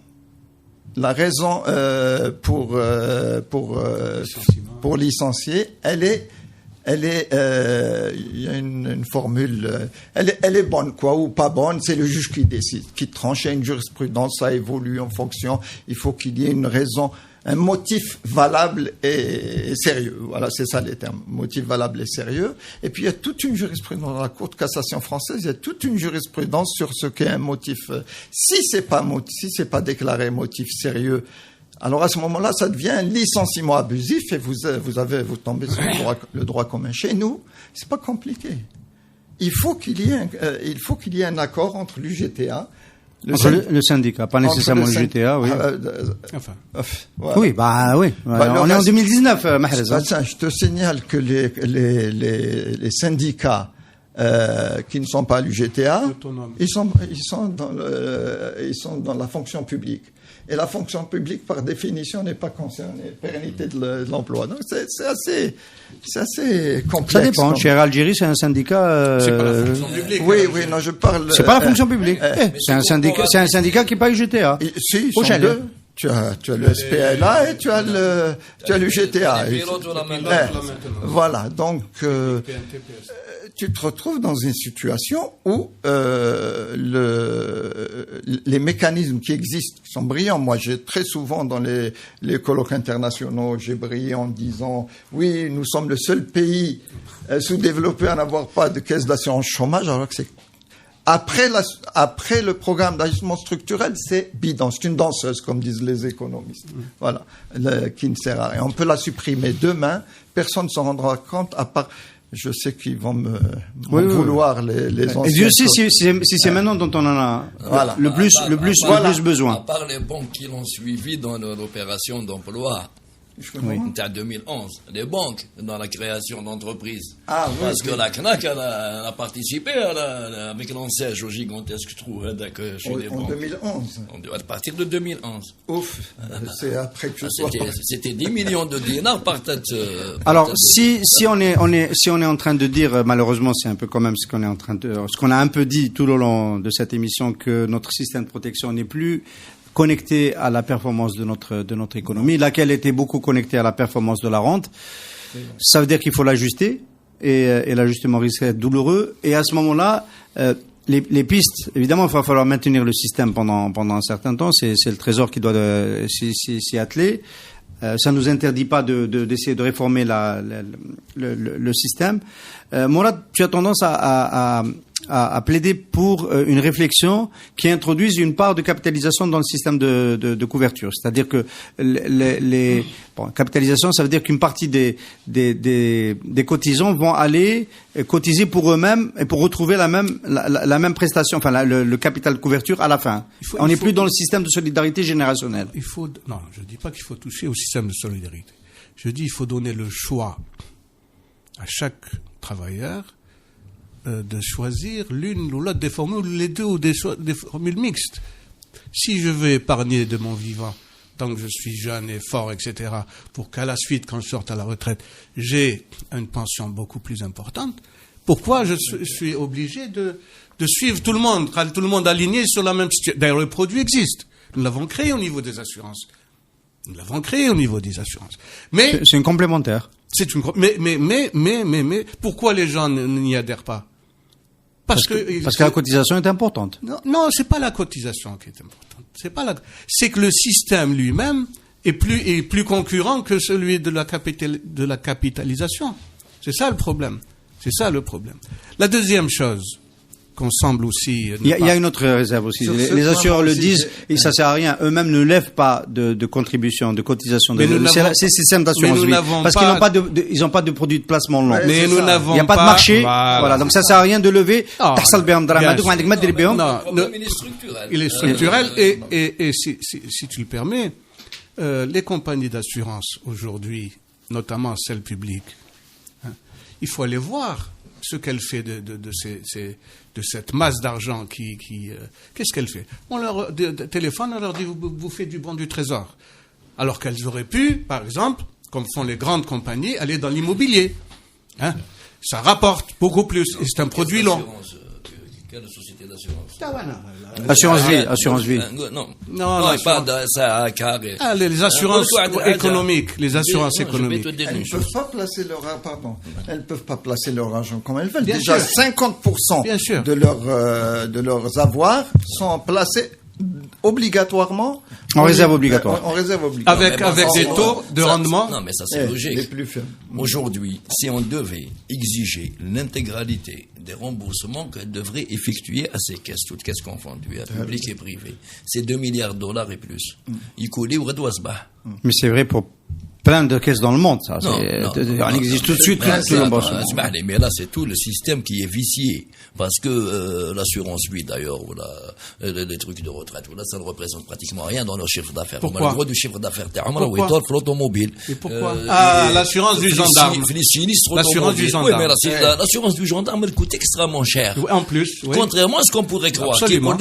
pour licencier, il y a une formule, elle est bonne, quoi, ou pas bonne, c'est le juge qui décide, qui tranche. Il y a une jurisprudence, ça évolue en fonction, il faut qu'il y ait une raison, un motif valable et sérieux. Voilà, c'est ça les termes. Motif valable et sérieux. Et puis, il y a toute une jurisprudence dans la Cour de cassation française, il y a toute une jurisprudence sur ce qu'est un motif. Si c'est pas déclaré motif sérieux, alors à ce moment-là, ça devient un licenciement abusif et vous tombez sur le droit commun. Chez nous, c'est pas compliqué. Il faut qu'il y ait un accord entre l'UGTA, le syndicat, pas nécessairement l'UGTA, oui. Voilà. Oui, oui. On est en 2019, Mahrez. Je te signale que les syndicats qui ne sont pas à l'UGTA, ils sont dans la fonction publique. et la fonction publique, par définition, n'est pas concernée. Pérennité de l'emploi. Donc, c'est assez complexe. Ça dépend. Chez Air Algérie, c'est un syndicat. C'est pas la fonction publique. Oui, non, je parle. C'est pas la fonction publique. C'est un syndicat qui paye GTA. Si, ils sont deux. Tu as le SPLA et tu as le GTA. Voilà. Donc, tu te retrouves dans une situation où les mécanismes qui existent sont brillants. Moi, j'ai très souvent dans les colloques internationaux, j'ai brillé en disant oui, nous sommes le seul pays sous-développé à n'avoir pas de caisse d'assurance chômage, alors que c'est après le programme d'ajustement structurel, c'est bidon. C'est une danseuse, comme disent les économistes. Voilà. Qui ne sert à rien. On peut la supprimer demain. Personne ne s'en rendra compte, à part, je sais qu'ils vont me vouloir les anciens. Et Dieu sait si c'est maintenant dont on en a le plus besoin. À part les banques qui l'ont suivi dans l'opération d'emploi. C'était en 2011, les banques dans la création d'entreprises. Parce que la CNAC a participé avec l'ancêtre au gigantesque trou chez les banques. En 2011. À partir de 2011. Ouf, c'est après que je sois. C'était 10 millions de dinars par tête. Alors, si on est en train de dire, malheureusement, c'est un peu quand même ce qu'on a un peu dit tout au long de cette émission, que notre système de protection n'est plus connecté à la performance de notre économie, laquelle était beaucoup connectée à la performance de la rente. Ça veut dire qu'il faut l'ajuster, et l'ajustement risque d'être douloureux. Et à ce moment-là, les pistes, évidemment, il va falloir maintenir le système pendant un certain temps. C'est le Trésor qui doit s'y atteler. Ça nous interdit pas d'essayer de réformer le système. Mourad, tu as tendance à plaider pour une réflexion qui introduise une part de capitalisation dans le système de couverture. C'est-à-dire que capitalisation, ça veut dire qu'une partie des cotisants vont aller cotiser pour eux-mêmes et pour retrouver la même prestation, enfin le capital de couverture à la fin. On n'est plus dans le système de solidarité générationnelle. Non, je dis pas qu'il faut toucher au système de solidarité. Je dis qu'il faut donner le choix à chaque travailleur de choisir l'une ou l'autre des formules, les deux, ou des formules mixtes. Si je veux épargner de mon vivant, tant que je suis jeune et fort, etc., pour qu'à la suite, quand je sorte à la retraite, j'ai une pension beaucoup plus importante, pourquoi je suis obligé de suivre tout le monde aligné sur la même situation? D'ailleurs, le produit existe. Nous l'avons créé au niveau des assurances. Mais c'est une complémentaire. Mais pourquoi les gens n'y adhèrent pas? Parce que la cotisation est importante. Non, c'est pas la cotisation qui est importante. C'est que le système lui-même est plus concurrent que celui de la capitalisation. C'est ça le problème. La deuxième chose qu'on semble aussi... Il y a une autre réserve aussi. Les assureurs le disent, et ça sert à rien. Eux-mêmes ne lèvent pas de contribution, de cotisation. C'est le système d'assurance vie. Parce qu'ils n'ont pas de produits de placement long. Mais nous n'avons pas... Il n'y a pas de marché. Voilà. Donc ça sert à rien de lever. Non, il est structurel. Et si tu le permets, les compagnies d'assurance aujourd'hui, notamment celles publiques, il faut aller voir ce qu'elle fait de cette masse d'argent qu'est-ce qu'elle fait? On leur téléphone, on leur dit vous faites du bon du Trésor. Alors qu'elles auraient pu, par exemple, comme font les grandes compagnies, aller dans l'immobilier. Ça rapporte beaucoup plus. Et c'est un produit long. Quelle société d'assurance? Assurance vie. Non, pas de ça, carré. Les assurances économiques. Les assurances économiques. Elles ne peuvent pas placer leur argent, elles ne peuvent pas placer leur argent comme elles veulent. Déjà, 50% de leurs avoirs sont placés obligatoirement en réserve obligatoire. Avec des taux de rendement. Non, mais ça c'est logique. Aujourd'hui, si on devait exiger l'intégralité des remboursements qu'elle devrait effectuer à ces caisses, toutes caisses confondues, publiques et privées, c'est $2 milliards et plus. Mais c'est vrai pour plein de caisses dans le monde, ça. Non, On existe tout de suite, tout le boss. Mais là, c'est tout le système qui est vicié. Parce que l'assurance vie, d'ailleurs, voilà, les trucs de retraite, voilà, ça ne représente pratiquement rien dans leur chiffre d'affaires. Pourquoi? On a le droit du chiffre d'affaires. Pourquoi? L'automobile. Et pourquoi? L'assurance du gendarme. Les sinistres L'assurance du automobiles. gendarme. Oui, mais l'assurance du gendarme, elle coûte extrêmement cher. En plus, oui. Contrairement à ce qu'on pourrait croire. Absolument.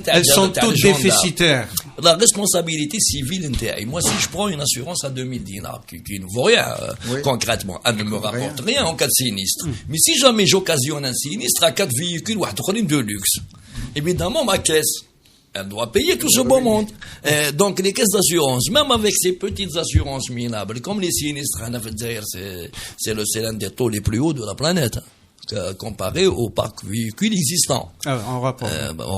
Elles sont toutes déficitaires. La responsabilité civile interne. Moi, si je prends une assurance à 2000 dinars, qui ne vaut rien, concrètement, elle ne me rapporte rien en cas de sinistre. Mais si jamais j'occasionne un sinistre à 4 véhicules ou à 3 lignes de luxe, évidemment, ma caisse, elle doit payer tout ce beau monde. Donc, les caisses d'assurance, même avec ces petites assurances minables, comme les sinistres, c'est l'un des taux les plus hauts de la planète. Comparé au parc véhicule existant. En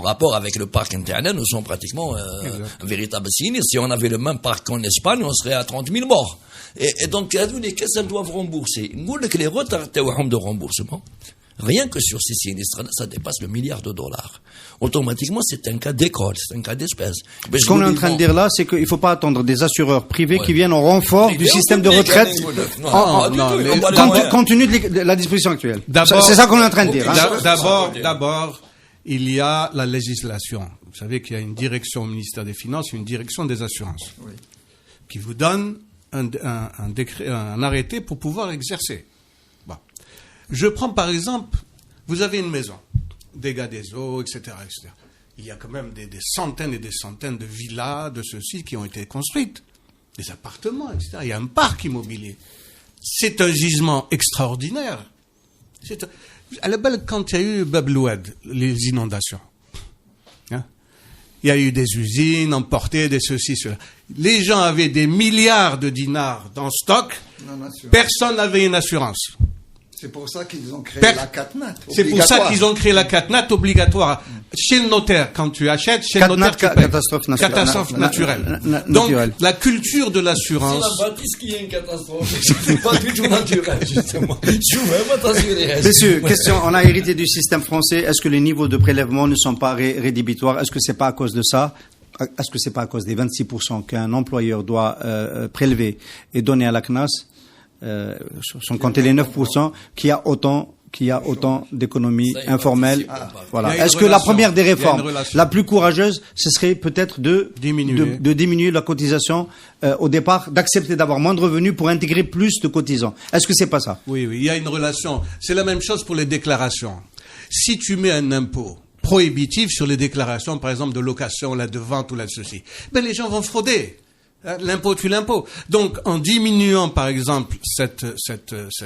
rapport avec le parc internet, nous sommes pratiquement un véritable sinistre. Si on avait le même parc qu'en Espagne, on serait à 30 000 morts. Et donc, les caisses, elles doivent rembourser. Nous, les retards de remboursement, rien que sur ces sinistres-là, ça dépasse le $1 milliard. Automatiquement, c'est un cas d'école, c'est un cas d'espèce. Ce qu'on est en train de dire là, c'est qu'il ne faut pas attendre des assureurs privés qui viennent en renfort du système de retraite compte tenu de la disposition actuelle. C'est ça qu'on est en train de dire. D'abord, il y a la législation. Vous savez qu'il y a une direction au ministère des Finances, une direction des assurances, qui vous donne un arrêté pour pouvoir exercer. Bon. Je prends par exemple, vous avez une maison, dégâts des eaux, etc., etc. Il y a quand même des centaines et des centaines de villas de ceux-ci qui ont été construites, des appartements, etc. Il y a un parc immobilier. C'est un gisement extraordinaire. À la belle, quand il y a eu Bab el-Oued, les inondations, il y a eu des usines emportées, des ceci, cela. Les gens avaient des milliards de dinars dans stock. Personne n'avait une assurance. C'est pour ça qu'ils ont créé la CatNat. C'est pour ça qu'ils ont créé la CatNat obligatoire. Chez le notaire, quand tu achètes, chez le notaire, tu payes. Catastrophe naturelle. Donc, la culture de l'assurance. C'est la bâtisse qui est une catastrophe. C'est pas du tout naturel, justement. Je suis même t'assurer. Messieurs, question, on a hérité du système français. Est-ce que les niveaux de prélèvement ne sont pas rédhibitoires? Est-ce que c'est pas à cause de ça? Est-ce que c'est pas à cause des 26% qu'un employeur doit prélever et donner à la CNAS? Sans compter les 9%, qu'il y a autant d'économies informelles. Voilà. Est-ce que la première des réformes, la plus courageuse, ce serait peut-être de diminuer la cotisation au départ, d'accepter d'avoir moins de revenus pour intégrer plus de cotisants? Est-ce que c'est pas ça? Oui, il y a une relation. C'est la même chose pour les déclarations. Si tu mets un impôt prohibitif sur les déclarations, par exemple de location, là, de vente ou là, de ceci, ben les gens vont frauder. L'impôt tue l'impôt. Donc, en diminuant, par exemple, cette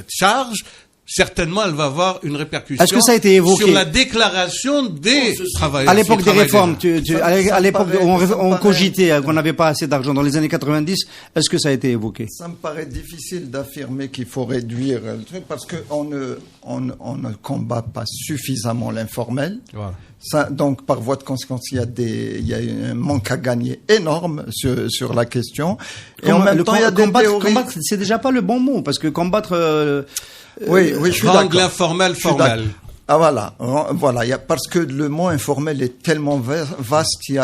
charge, certainement, elle va avoir une répercussion. Est-ce que ça a été évoqué sur la déclaration des travailleurs? À l'époque des réformes, à l'époque où on cogitait qu'on n'avait pas assez d'argent dans les années 90, est-ce que ça a été évoqué? Ça me paraît difficile d'affirmer qu'il faut réduire le truc parce qu'on ne combat pas suffisamment l'informel. Voilà. Ça, donc, par voie de conséquence, il y a un manque à gagner énorme sur la question. Et en même temps, il y a des théories. Combattre, c'est déjà pas le bon mot, parce que combattre, oui, je suis d'accord. Rendre l'informel formel. Ah voilà, parce que le mot informel est tellement vaste. Il y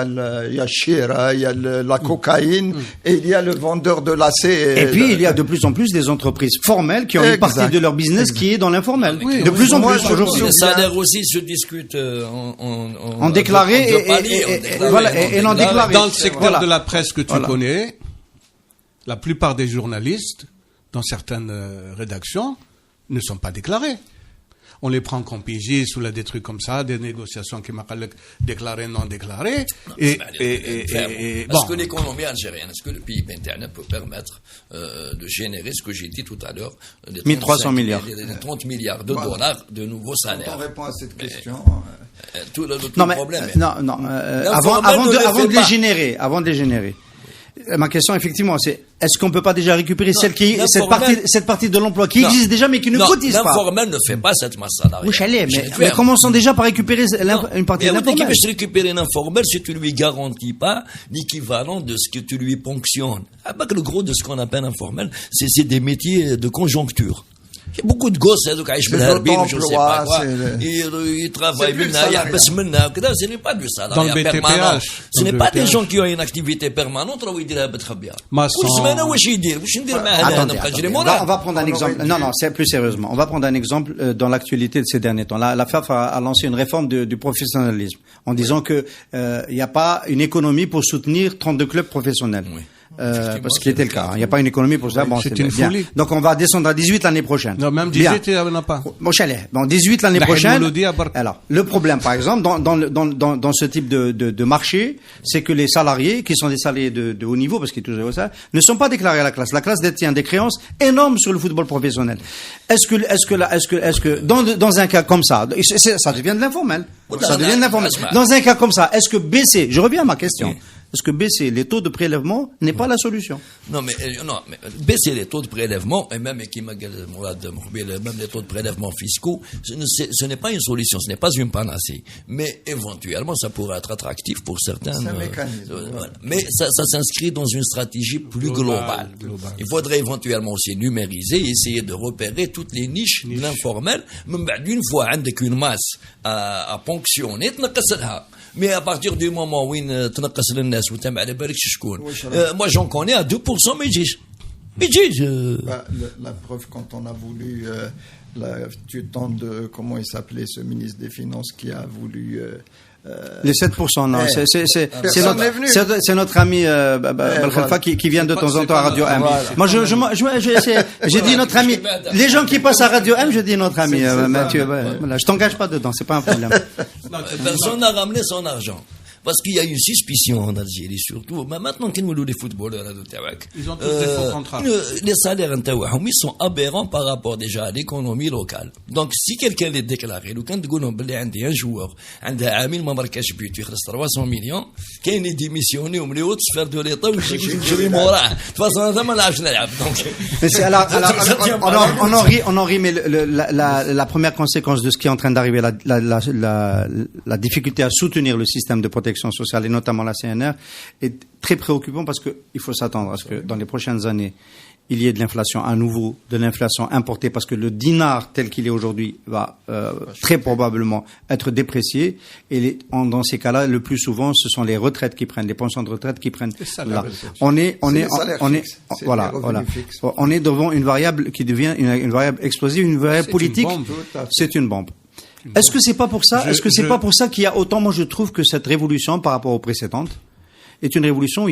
a Shira, il y a la cocaïne, et il y a le vendeur de lacets. Et puis il y a de plus en plus des entreprises formelles qui ont une partie de leur business qui est dans l'informel. Oui, de plus en plus aujourd'hui. Les salaires aussi se discutent en déclaré et non déclaré. Dans le secteur de la presse que tu connais, la plupart des journalistes, dans certaines rédactions, ne sont pas déclarés. On les prend comme pigistes ou des trucs comme ça, des négociations qui m'appellent déclarées, non déclarées. Est-ce que l'économie algérienne, est-ce que le PIB internet peut permettre de générer ce que j'ai dit tout à l'heure, 1300 milliards. 30 milliards de dollars de nouveaux salaires? On répond à cette question. Tout le problème. Avant de les générer. Ma question, effectivement, c'est est-ce qu'on peut pas déjà récupérer cette partie de l'emploi qui existe déjà mais qui ne cotise pas? L'informel ne fait pas cette masse salariale. Oui, mais commençons déjà par récupérer une partie de l'informel. Mais tu récupérer l'informel si tu lui garantis pas l'équivalent de ce que tu lui ponctionnes. Le gros de ce qu'on appelle informel, c'est des métiers de conjoncture. beaucoup de gosses هذوك عايش بالهربين je sais pas quoi ils travaillent منها يحبس منها وكذا ce n'est pas du salariat permanent ce n'est pas des gens qui ont une activité permanente راهو يديرها بتخبيها كل سمانه واش يدير واش ندير معاه انا نبقى نجري موراه. On va prendre un exemple. Non, c'est plus sérieusement. On va prendre un exemple dans l'actualité de ces derniers temps. La FAF a lancé une réforme du professionnalisme en disant que il n'y a pas une économie pour soutenir 32 clubs professionnels. Oui. Parce qu'il était le cas. Il n'y a pas une économie pour ça. Bon, c'est une folie. Donc on va descendre à 18 l'année prochaine. Non, même 18, il n'y en a pas. Bon, chalet. Bon, 18 l'année prochaine. Alors, le problème, par exemple, dans ce type de marché, c'est que les salariés, qui sont des salariés de haut niveau, parce qu'ils touchent au ça, ne sont pas déclarés à la classe. La classe détient des créances énormes sur le football professionnel. Est-ce que dans un cas comme ça, ça devient de l'informel. Ça devient de l'informel. Dans un cas comme ça, est-ce que baisser, je reviens à ma question. Est-ce que baisser les taux de prélèvement n'est pas la solution? Non, mais baisser les taux de prélèvement, et même même les taux de prélèvement fiscaux, ce n'est pas une solution, ce n'est pas une panacée. Mais éventuellement, ça pourrait être attractif pour certains. C'est un mécanisme. Voilà. Mais ça s'inscrit dans une stratégie plus globale. Il faudrait éventuellement aussi numériser, essayer de repérer toutes les niches de l'informel. Une fois, avec une masse à ponctionner, mais à partir du moment où تنقص للناس وتم على بالك شكون moi j'en connais à 2% ما يجيش la preuve quand on a voulu tu tentes de comment il s'appelait ce ministre des Finances qui a voulu les 7%, non, c'est notre ami Belkhalfa qui vient de temps en temps à Radio M. Moi, j'ai dit notre ami. Les gens qui passent à Radio M, je dis notre ami. Mathieu, je t'engage pas dedans, c'est pas un problème. Personne n'a ramené son argent. Parce qu'il y a une suspicion en Algérie, surtout. Mais maintenant, quand nous les footballeurs, ils ont tous des faux contrats. Les salaires, ils sont aberrants par rapport déjà à l'économie locale. Donc, si quelqu'un les déclaré, ou quand nous avons un joueur, un ami, ma marque, je peux 300 millions, qui est démissionné, ou les autres, faire de l'État, ou je vais mourir. De toute façon, ça m'a lâché là. On en rit, mais la première conséquence de ce qui est en train d'arriver, la difficulté à soutenir le système de protection sociale et notamment la CNR est très préoccupant parce que il faut s'attendre à ce que dans les prochaines années il y ait de l'inflation à nouveau, de l'inflation importée parce que le dinar tel qu'il est aujourd'hui va très probablement être déprécié et dans ces cas-là le plus souvent ce sont les retraites qui prennent, les pensions de retraite qui prennent. Là. On est devant une variable qui devient une variable explosive, une variable politique. C'est une bombe. Est-ce que c'est pas pour ça? Est-ce que c'est pas pour ça qu'il y a autant? Moi, je trouve que cette révolution, par rapport aux précédentes, est une révolution.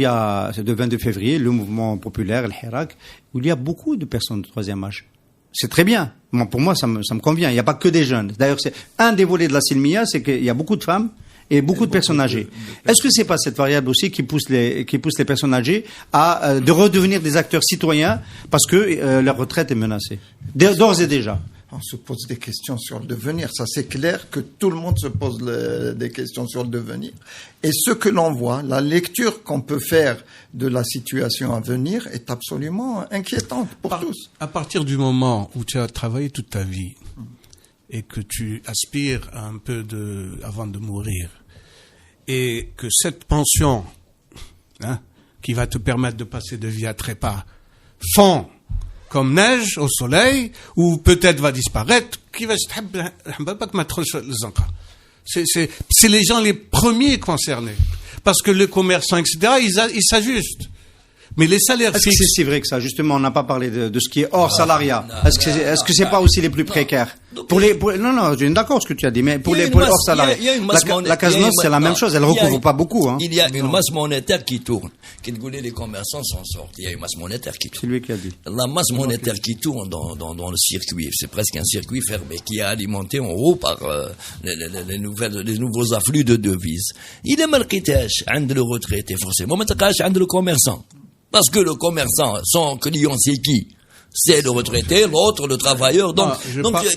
C'est le 22 février, le mouvement populaire, le Hirak, où il y a beaucoup de personnes de troisième âge. C'est très bien. Pour moi, ça me convient. Il n'y a pas que des jeunes. D'ailleurs, c'est un des volets de la Silmiya, c'est qu'il y a beaucoup de femmes et beaucoup de personnes âgées. Est-ce que c'est pas cette variable aussi qui pousse les personnes âgées à de redevenir des acteurs citoyens parce que leur retraite est menacée d'ores et déjà? On se pose des questions sur le devenir. Ça, c'est clair que tout le monde se pose des questions sur le devenir. Et ce que l'on voit, la lecture qu'on peut faire de la situation à venir est absolument inquiétante pour tous. À partir du moment où tu as travaillé toute ta vie et que tu aspires à un peu avant de mourir et que cette pension, qui va te permettre de passer de vie à trépas, fond comme neige au soleil, ou peut-être va disparaître, c'est les gens les premiers concernés. Parce que les commerçants, etc., ils s'ajustent. Mais les salaires fixes... Est-ce que c'est si vrai que ça? Justement, on n'a pas parlé de ce qui est hors salariat. Est-ce que c'est pas aussi les plus précaires? Non, je suis d'accord ce que tu as dit, mais pour les hors salariés. La Casnos, c'est la même chose, elle recouvre pas beaucoup, Il y a une masse monétaire qui tourne. Les commerçants s'en sortent. Il y a une masse monétaire qui tourne. C'est lui qui a dit. La masse monétaire qui tourne dans le circuit, c'est presque un circuit fermé qui est alimenté en haut par les nouveaux afflux de devises. Il est marqué عند le retraité, forcément, mais عند le commerçant. Parce que le commerçant, son client, c'est qui? C'est le retraité, l'autre, le travailleur. Donc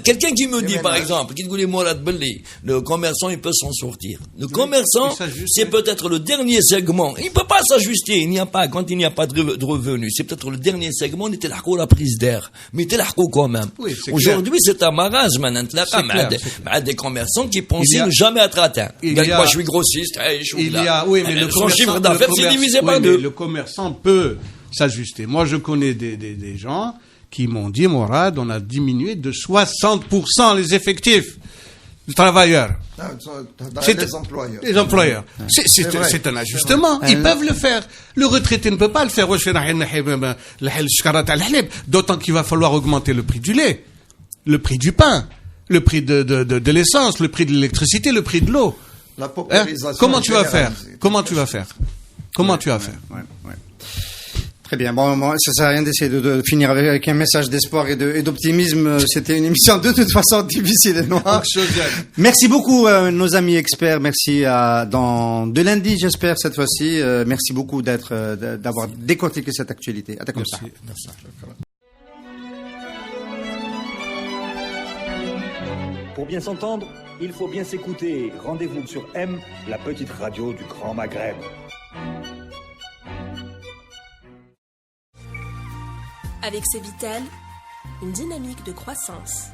quelqu'un qui me dit, par exemple, le commerçant, il peut s'en sortir. Le commerçant, c'est peut-être le dernier segment. Il peut pas s'ajuster. Quand il n'y a pas de revenus, c'est peut-être le dernier segment. Il était là la prise d'air. Mais il était là quand même. Aujourd'hui, c'est un marasme. Des commerçants qui pensaient ne jamais être atteints. Moi, je suis grossiste. Son chiffre d'affaires, c'est divisé par deux. Le commerçant peut s'ajuster. Moi, je connais des gens qui m'ont dit, Mourad, on a diminué de 60% les effectifs de travailleurs. Les employeurs. Les employeurs. C'est un ajustement. Ils peuvent le faire. Le retraité ne peut pas le faire. D'autant qu'il va falloir augmenter le prix du lait, le prix du pain, le prix de l'essence, le prix de l'électricité, le prix de l'eau. La paupérisation. Comment tu vas faire? Comment tu vas faire? Ouais. Très bien. Bon, ça sert à rien d'essayer de finir avec un message d'espoir et d'optimisme. C'était une émission de toute façon difficile et noire. Merci beaucoup, nos amis experts. Merci de lundi, j'espère, cette fois-ci. Merci beaucoup d'avoir décortiqué cette actualité. Merci. Pour bien s'entendre, il faut bien s'écouter. Rendez-vous sur M, la petite radio du Grand Maghreb. Avec Cevital, une dynamique de croissance.